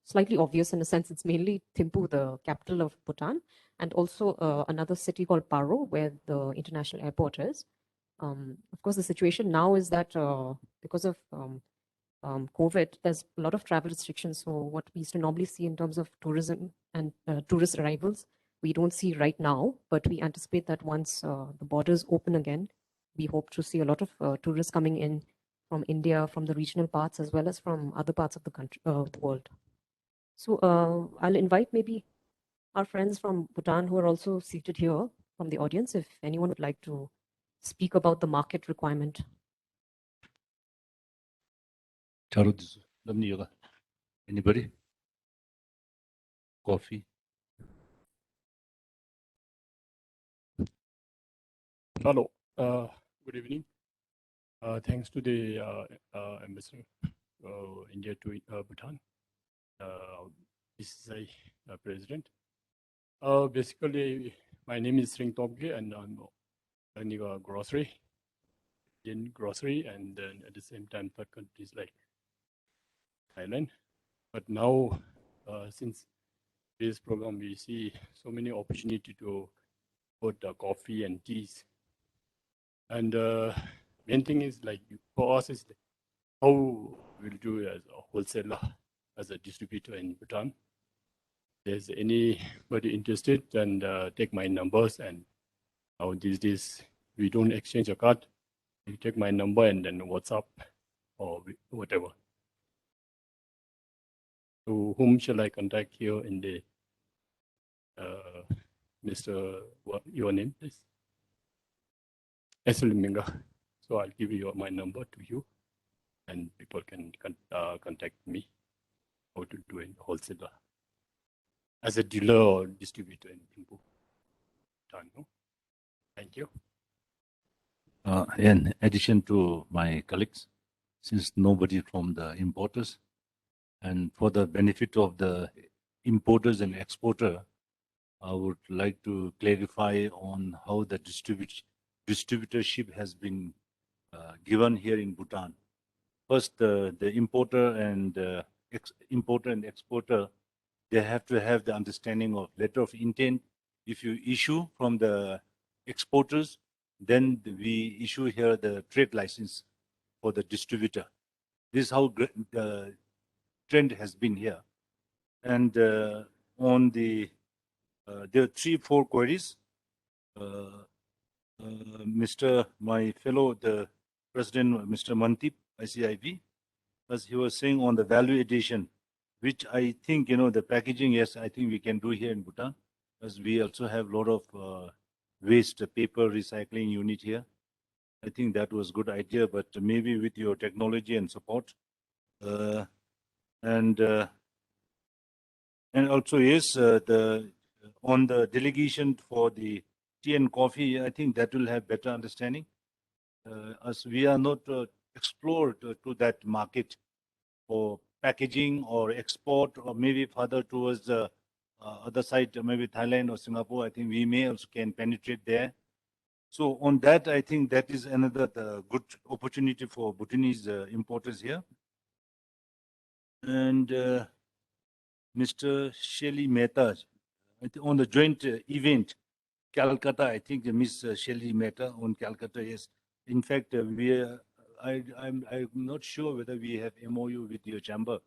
slightly obvious in a sense. It's mainly Thimphu, the capital of Bhutan, and also another city called Paro, where the international airport is. Of course, the situation now is that because of COVID, there's a lot of travel restrictions. So what we used to normally see in terms of tourism and tourist arrivals, we don't see right now, but we anticipate that once the borders open again, we hope to see a lot of tourists coming in from India, from the regional parts, as well as from other parts of the country, the world. So I'll invite maybe our friends from Bhutan who are also seated here from the audience, if anyone would like to speak about the market requirement. Anybody? Coffee? Hello. Good evening. Thanks to the Ambassador India to Bhutan. This is a president. Basically, my name is Sring Topge, and I'm running a grocery, and then at the same time, third countries like Thailand. But now, since this program, we see so many opportunity to put coffee and teas. And main thing is like for us is how we'll do as a wholesaler, as a distributor in Bhutan. There's anybody interested, and take my numbers. And now these days we don't exchange a card. You take my number and then WhatsApp or whatever. So whom shall I contact here in the Mr. What your name, please? Minga. So I'll give you my number to you, and people can contact me how to do it wholesaler as a dealer or distributor in Thimphu. Thank you. In addition to my colleagues, since nobody from the importers, and for the benefit of the importers and exporter, I would like to clarify on how the distributorship has been given here in Bhutan. First, the importer and exporter, they have to have the understanding of letter of intent. If you issue from the exporters, then we issue here the trade license for the distributor. This is how the trend has been here. And on the there are 3-4 queries. My fellow, the president, Mr. Mantip, ICIB, as he was saying on the value addition, which I think, the packaging, yes, I think we can do here in Bhutan, as we also have a lot of waste paper recycling unit here. I think that was a good idea, but maybe with your technology and support. And also, yes, on the delegation for the tea and coffee, I think that will have better understanding, as we are not explored to that market for packaging or export, or maybe further towards the other side, maybe Thailand or Singapore. I think we may also can penetrate there. So on that, I think that is another good opportunity for Bhutanese importers here. And Mr. Shelly Mehta, on the joint event, Calcutta, I think Miss Shelley Mehta on Calcutta, yes. In fact, I'm not sure whether we have MOU with your chamber.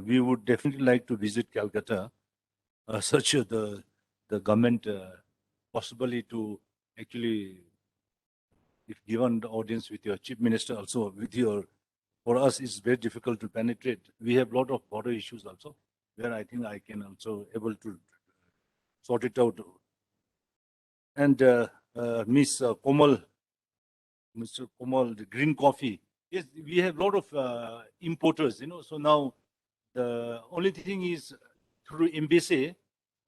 We would definitely like to visit Calcutta, search the government possibly to actually, if given the audience with your chief minister also, with your, for us it's very difficult to penetrate. We have a lot of border issues also, where I think I can also able to sort it out. And Miss Komal, Mr. Komal, the green coffee. Yes, we have a lot of importers, so now the only thing is through embassy,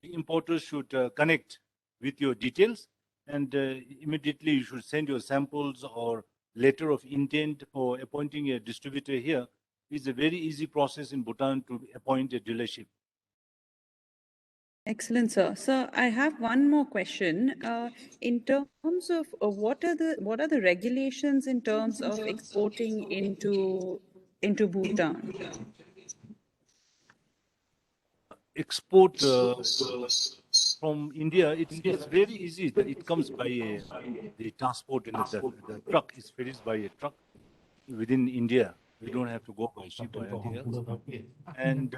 the importers should connect with your details, and immediately you should send your samples or letter of intent for appointing a distributor here. It's a very easy process in Bhutan to appoint a dealership. Excellent, sir. Sir, I have one more question. In terms of what are the regulations in terms of exporting into Bhutan? Export from India, it's very easy. It comes by the transport, and the truck is ferried by a truck within India. We don't have to go by ship or anything else. And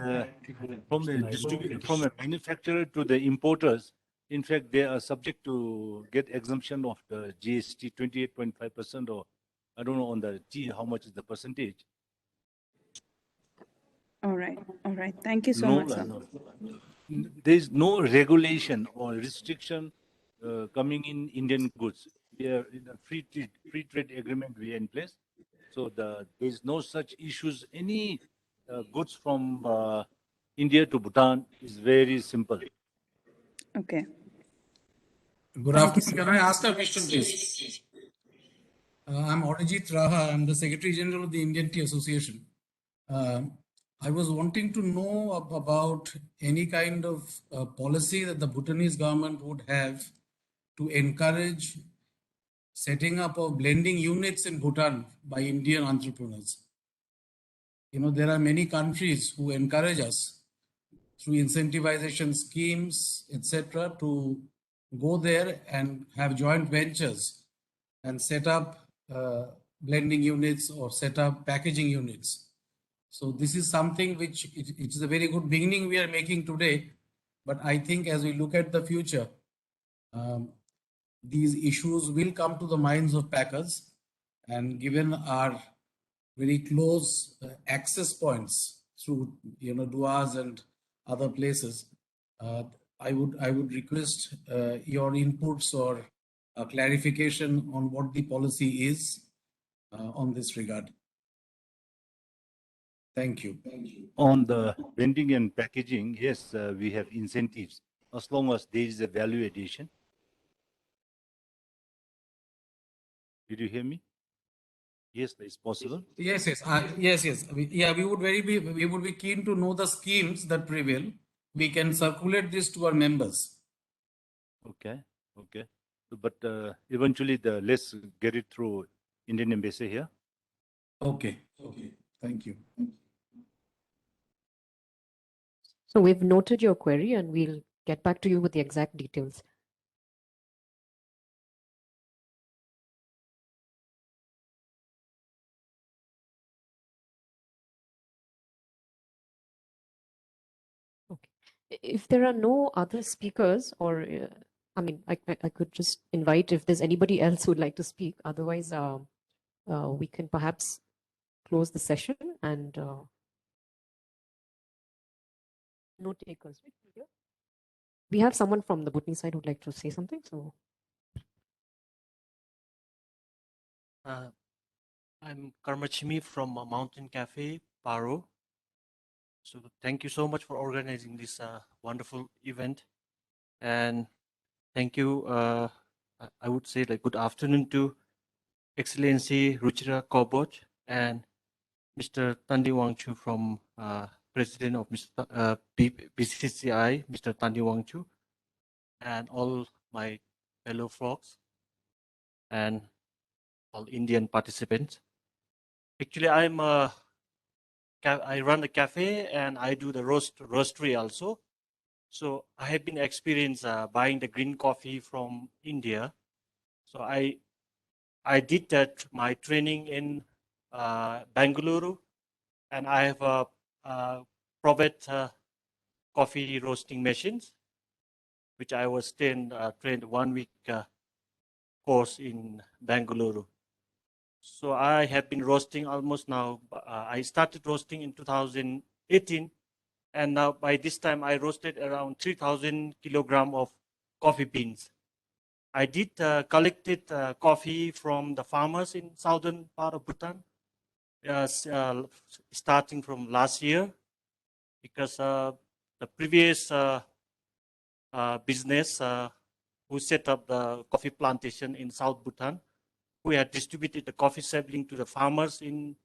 from a manufacturer to the importers, in fact, they are subject to get exemption of the GST 28.5%, or I don't know on the tea how much is the percentage. All right. Thank you so much, sir. There is no regulation or restriction coming in Indian goods. We are in a free trade agreement we are in place. So there is no such issues. Any goods from India to Bhutan is very simple. Okay. Good afternoon. Can I ask a question, please? I'm Arijit Raha. I'm the Secretary General of the Indian Tea Association. I was wanting to know about any kind of policy that the Bhutanese government would have to encourage setting up of blending units in Bhutan by Indian entrepreneurs. There are many countries who encourage us through incentivization schemes, etc., to go there and have joint ventures and set up blending units or set up packaging units. So this is something which it is a very good beginning we are making today. But I think as we look at the future, these issues will come to the minds of packers. And given our very close access points through Duas and other places, I would request your inputs or clarification on what the policy is on this regard. Thank you. On the vending and packaging, yes, we have incentives as long as there is a value addition. Did you hear me? Yes, it's possible. Yes. We would be keen to know the schemes that prevail. We can circulate this to our members. Okay. But eventually, let's get it through Indian Embassy here. Okay. Thank you. So we've noted your query and we'll get back to you with the exact details. Okay. If there are no other speakers, or I mean, I could just invite if there's anybody else who would like to speak. Otherwise, we can perhaps close the session and no takers. We have someone from the Bhutanese side who'd like to say something. So, I'm Karmachimi from Mountain Cafe, Paro. So thank you so much for organizing this wonderful event, and thank you. I would say good afternoon to Excellency Ruchira Kobot and Mr. Tandi Wangchu from President of BCCI, Mr. Tandi Wangchu, and all my fellow frogs and all Indian participants. Actually, I run the cafe and I do the roastery also. So I have been experienced buying the green coffee from India. So I did that my training in Bangalore, and I have a private coffee roasting machines, which I was trained 1 week course in Bangalore. So I have been roasting almost now. I started roasting in 2018, and now by this time I roasted around 3,000 kilogram of coffee beans. I did collected coffee from the farmers in southern part of Bhutan, starting from last year, because the previous business who set up the coffee plantation in South Bhutan, who had distributed the coffee sapling to the farmers in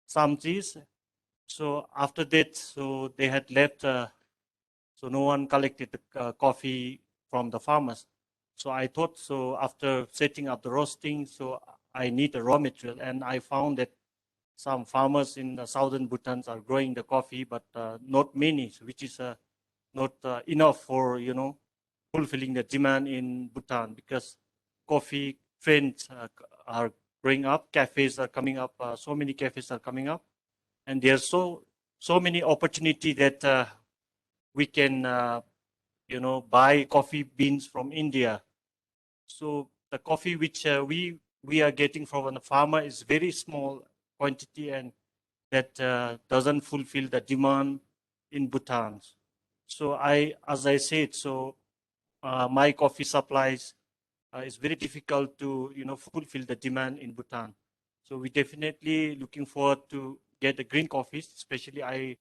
Samtis. So after that, so they had left, so no one collected the coffee from the farmers. So I thought, so after setting up the roasting, so I need a raw material, and I found that some farmers in the southern Bhutan are growing the coffee, but not many, which is not enough for fulfilling the demand in Bhutan, because coffee trends are growing up, cafes are coming up, so many cafes are coming up, and there's so many opportunity that we can buy coffee beans from India. So the coffee which we are getting from the farmer is very small quantity, and that doesn't fulfill the demand in Bhutan. So as I said, so my coffee supplies is very difficult to fulfill the demand in Bhutan. So we definitely looking forward to get the green coffees. Especially I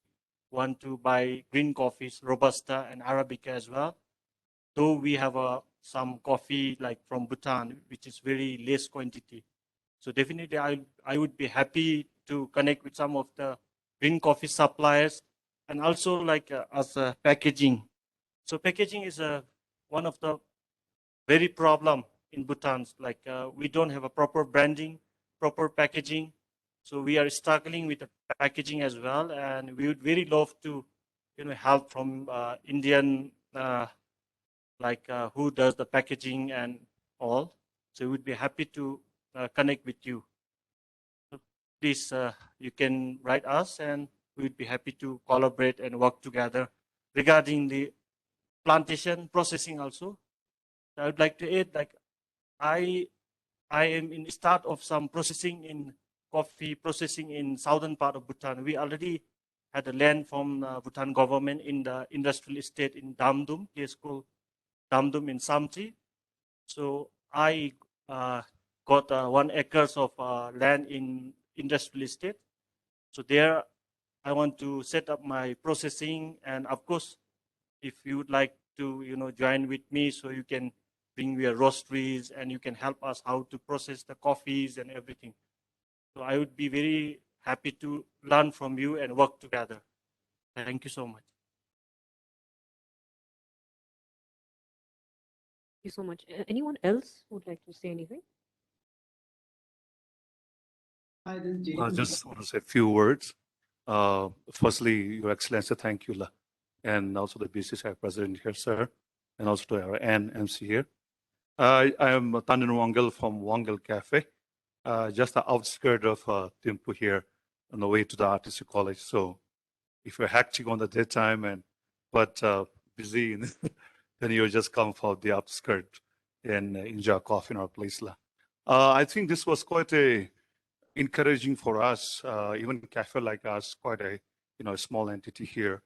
want to buy green coffees, Robusta and Arabica as well. Though we have some coffee like from Bhutan, which is very less quantity. So definitely I would be happy to connect with some of the green coffee suppliers, and also like as a packaging. So packaging is one of the very problem in Bhutan. Like we don't have a proper branding, proper packaging. So we are struggling with the packaging as well, and we would very love to help from Indian who does the packaging and all. So we'd be happy to connect with you. So please, you can write us, and we'd be happy to collaborate and work together regarding the plantation processing also. I would like to add, like I am in the start of some processing in coffee processing in southern part of Bhutan. We already had a land from Bhutan government in the industrial estate in Damdum, place called Damdum in Samti. So I got 1 acres of land in industrial estate. So there I want to set up my processing, and of course, if you would like to join with me, so you can bring your roasteries and you can help us how to process the coffees and everything. So I would be very happy to learn from you and work together. Thank you so much. Thank you so much. Anyone else would like to say anything? I just want to say a few words. Firstly, Your Excellency, thank you, and also the BCCI President here, sir, and also to our NMC here. I am Tandon Wangal from Wangal Cafe, just the outskirts of Thimphu here on the way to the Artistry College. So if you're hectic on the daytime but busy, then you just come for the outskirts and enjoy coffee in our place. I think this was quite encouraging for us, even a cafe like us, quite a small entity here,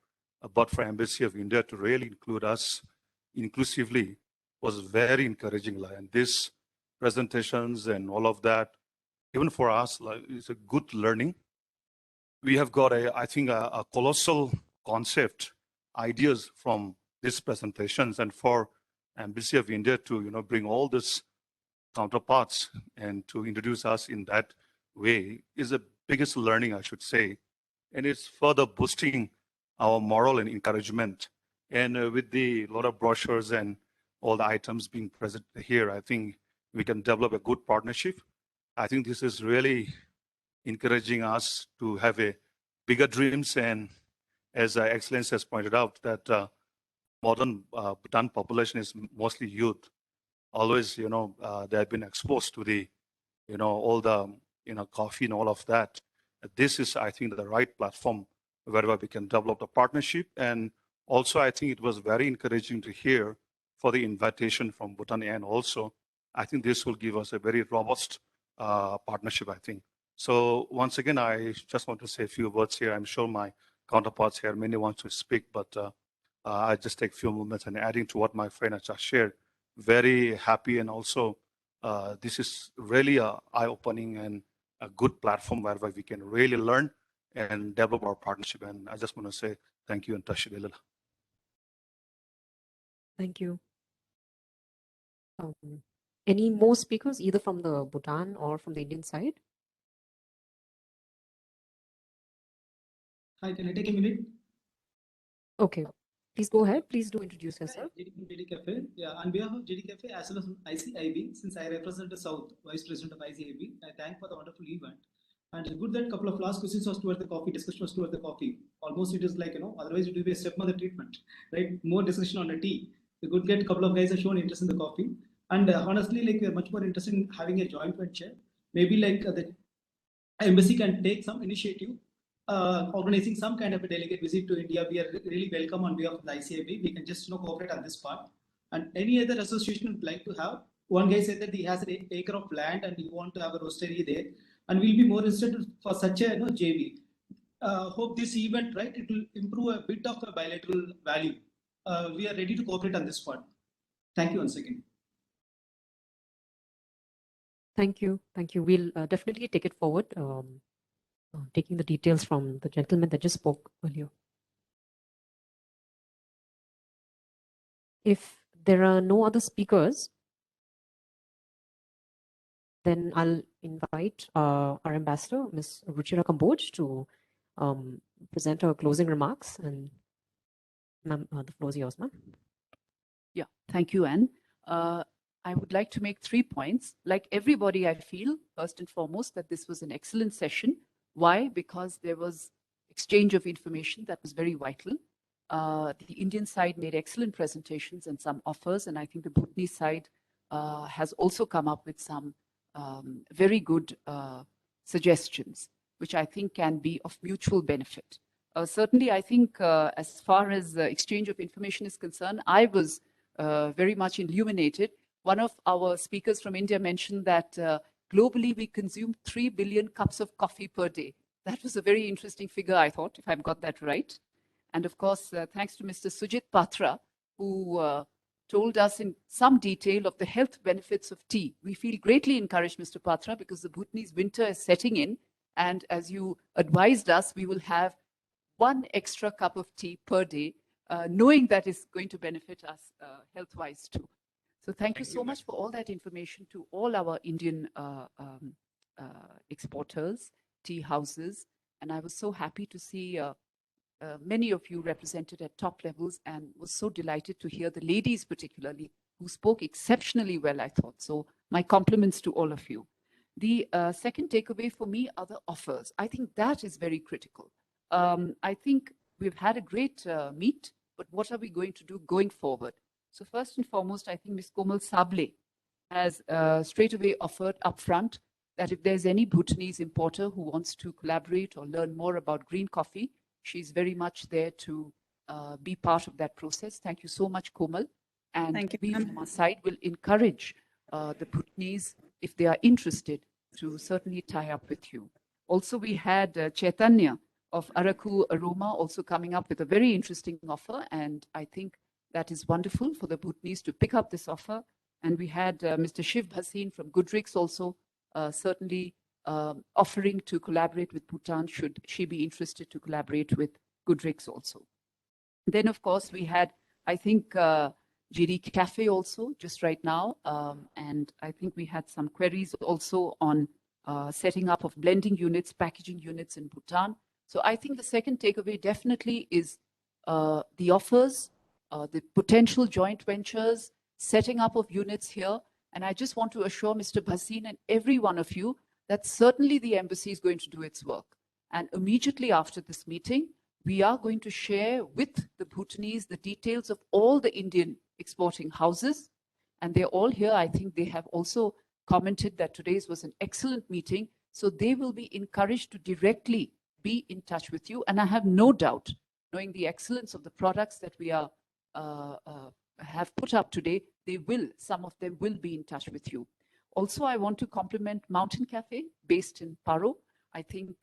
but for Embassy of India to really include us inclusively was very encouraging. And these presentations and all of that, even for us, it's a good learning. We have got I think a colossal concept, ideas from these presentations, and for Embassy of India to bring all these counterparts and to introduce us in that way is the biggest learning, I should say, and it's further boosting our moral and encouragement. And with the lot of brochures and all the items being present here, I think we can develop a good partnership. I think this is really encouraging us to have a bigger dreams, and as Excellence has pointed out, that modern Bhutan population is mostly youth. Always, they have been exposed to the, all the, coffee and all of that. This is, I think, the right platform wherever we can develop a partnership. And also, I think it was very encouraging to hear for the invitation from Bhutan. And also, I think this will give us a very robust partnership, I think. So once again, I just want to say a few words here. I'm sure my counterparts here, many want to speak, but I just take a few moments and adding to what my friend has just shared. Very happy, and also this is really a eye-opening and a good platform where we can really learn and develop our partnership. And I just want to say thank you and Tashidilila. Thank you. Any more speakers, either from the Bhutan or from the Indian side? Hi, can I take a minute? Okay, please go ahead. Please do introduce yourself. JD Cafe. Yeah, on behalf of JD Cafe as well as ICIB, since I represent the South, Vice President of ICIB, I thank for the wonderful event. And it's good that a couple of last questions was towards the coffee, discussion was towards the coffee. Almost it is like, otherwise it will be a stepmother treatment, right? More discussion on the tea. We could get a couple of guys have shown interest in the coffee. And honestly, like we're much more interested in having a joint venture. Maybe like the embassy can take some initiative, organizing some kind of a delegate visit to India. We are really welcome on behalf of the ICIB. We can just cooperate on this part. And any other association would like to have. One guy said that he has an acre of land and he want to have a roastery there, and we'll be more interested for such a JV. Hope this event, right, it will improve a bit of a bilateral value. We are ready to cooperate on this part. Thank you once again. Thank you. Thank you. We'll definitely take it forward, taking the details from the gentleman that just spoke earlier. If there are no other speakers, then I'll invite our ambassador, Ms. Ruchira Kamboj, to present her closing remarks. And ma'am, the floor is yours, ma'am. Yeah, thank you, Anne. I would like to make 3 points. Like everybody, I feel, first and foremost, that this was an excellent session. Why? Because there was exchange of information that was very vital. The Indian side made excellent presentations and some offers, and I think the Bhutanese side has also come up with some very good suggestions, which I think can be of mutual benefit. Certainly, I think as far as the exchange of information is concerned, I was very much illuminated. One of our speakers from India mentioned that globally we consume 3 billion cups of coffee per day. That was a very interesting figure, I thought, if I've got that right. And of course, thanks to Mr. Sujit Patra, who told us in some detail of the health benefits of tea. We feel greatly encouraged, Mr. Patra, because the Bhutanese winter is setting in. And as you advised us, we will have 1 extra cup of tea per day, knowing that is going to benefit us health-wise too. So thank you so much for all that information to all our Indian exporters, tea houses. And I was so happy to see many of you represented at top levels, and was so delighted to hear the ladies particularly, who spoke exceptionally well, I thought. So my compliments to all of you. The second takeaway for me are the offers. I think that is very critical. I think we've had a great meet, but what are we going to do going forward? So first and foremost, I think Ms. Komal Sable has straight away offered upfront that if there's any Bhutanese importer who wants to collaborate or learn more about green coffee, she's very much there to be part of that process. Thank you so much, Komal. And Thank you, we from our side will encourage the Bhutanese, if they are interested, to certainly tie up with you. Also, we had Chaitanya of Araku Aroma also coming up with a very interesting offer, and I think that is wonderful for the Bhutanese to pick up this offer. And we had Mr. Shiv Bhasin from Goodricks also certainly offering to collaborate with Bhutan should she be interested to collaborate with Goodricks also. Then, of course, we had, I think, JD Cafe also just right now. And I think we had some queries also on setting up of blending units, packaging units in Bhutan. So I think the second takeaway definitely is the offers, the potential joint ventures, setting up of units here. And I just want to assure Mr. Bhasin and every one of you that certainly the embassy is going to do its work. And immediately after this meeting, we are going to share with the Bhutanese the details of all the Indian exporting houses. And they're all here. I think they have also commented that today's was an excellent meeting. So they will be encouraged to directly be in touch with you. And I have no doubt, knowing the excellence of the products that we are have put up today, some of them will be in touch with you. Also, I want to compliment Mountain Cafe based in Paro. I think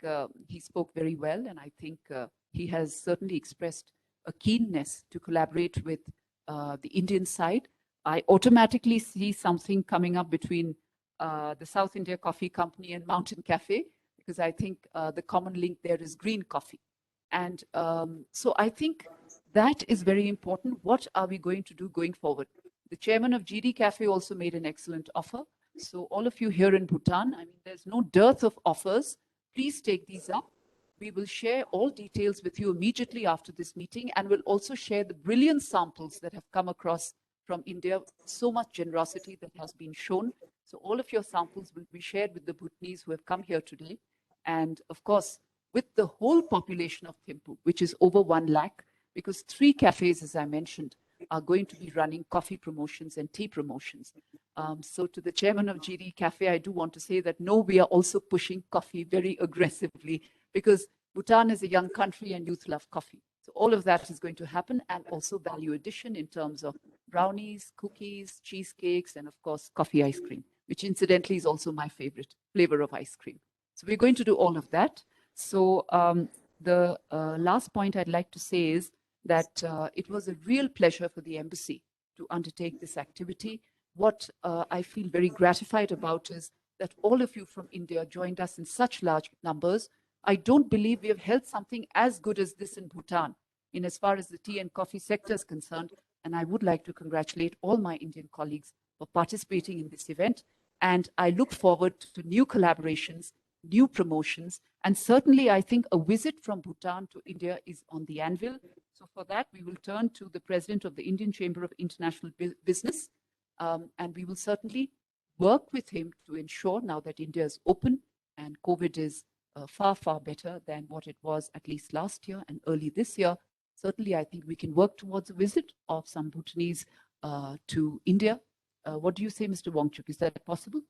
he spoke very well, and I think he has certainly expressed a keenness to collaborate with the Indian side. I automatically see something coming up between the South India Coffee Company and Mountain Cafe, because I think the common link there is green coffee. And so I think that is very important. What are we going to do going forward? The chairman of GD Cafe also made an excellent offer. So all of you here in Bhutan, I mean, there's no dearth of offers. Please take these up. We will share all details with you immediately after this meeting, and we'll also share the brilliant samples that have come across from India. So much generosity that has been shown. So all of your samples will be shared with the Bhutanese who have come here today. And of course, with the whole population of Thimphu, which is over 1 lakh, because 3 cafes, as I mentioned, are going to be running coffee promotions and tea promotions. So to the chairman of GD Cafe, I do want to say that no, we are also pushing coffee very aggressively, because Bhutan is a young country and youth love coffee. So all of that is going to happen, and also value addition in terms of brownies, cookies, cheesecakes, and of course, coffee ice cream, which incidentally is also my favorite flavor of ice cream. So we're going to do all of that. So the last point I'd like to say is that it was a real pleasure for the embassy to undertake this activity. What I feel very gratified about is that all of you from India joined us in such large numbers. I don't believe we have held something as good as this in Bhutan, in as far as the tea and coffee sector is concerned. And I would like to congratulate all my Indian colleagues for participating in this event. And I look forward to new collaborations, new promotions, and certainly I think a visit from Bhutan to India is on the anvil. So for that, we will turn to the president of the Indian Chamber of International Business, and we will certainly work with him to ensure, now that India is open and COVID is far, far better than what it was at least last year and early this year. Certainly, I think we can work towards a visit of some Bhutanese to India. What do you say, Mr. Wangchuk? Is that possible?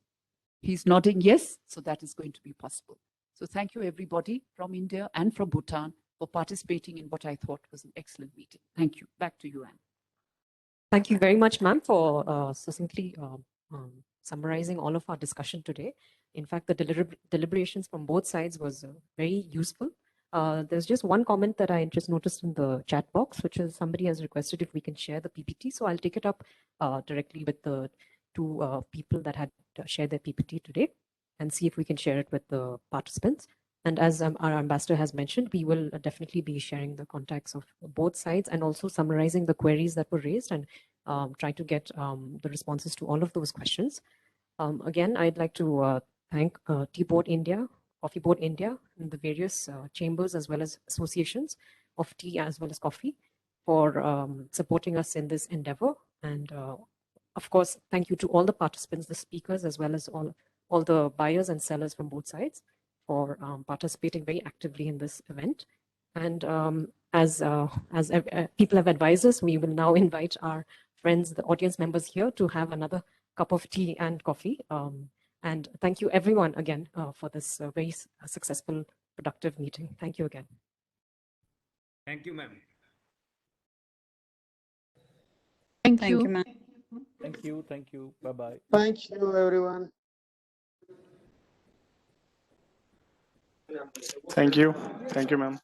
He's nodding yes, so that is going to be possible. So thank you, everybody from India and from Bhutan, for participating in what I thought was an excellent meeting. Thank you. Back to you, Anne. Thank you very much, ma'am, for succinctly summarizing all of our discussion today. In fact, the deliberations from both sides was very useful. There's just one comment that I just noticed in the chat box, which is somebody has requested if we can share the PPT. So I'll take it up directly with the 2 people that had shared their PPT today, and see if we can share it with the participants. And as our ambassador has mentioned, we will definitely be sharing the contacts of both sides, and also summarizing the queries that were raised, and try to get the responses to all of those questions. Again, I'd like to thank Tea Board India, Coffee Board India, and the various chambers as well as associations of tea as well as coffee for supporting us in this endeavor. And of course, thank you to all the participants, the speakers, as well as all the buyers and sellers from both sides for participating very actively in this event. And as people have advised us, we will now invite our friends, the audience members here, to have another cup of tea and coffee. And thank you everyone again for this very successful, productive meeting. Thank you again. Thank you, ma'am. Thank you, ma'am. Thank you. Thank you. Bye-bye. Thank you, everyone. Thank you. Thank you, ma'am.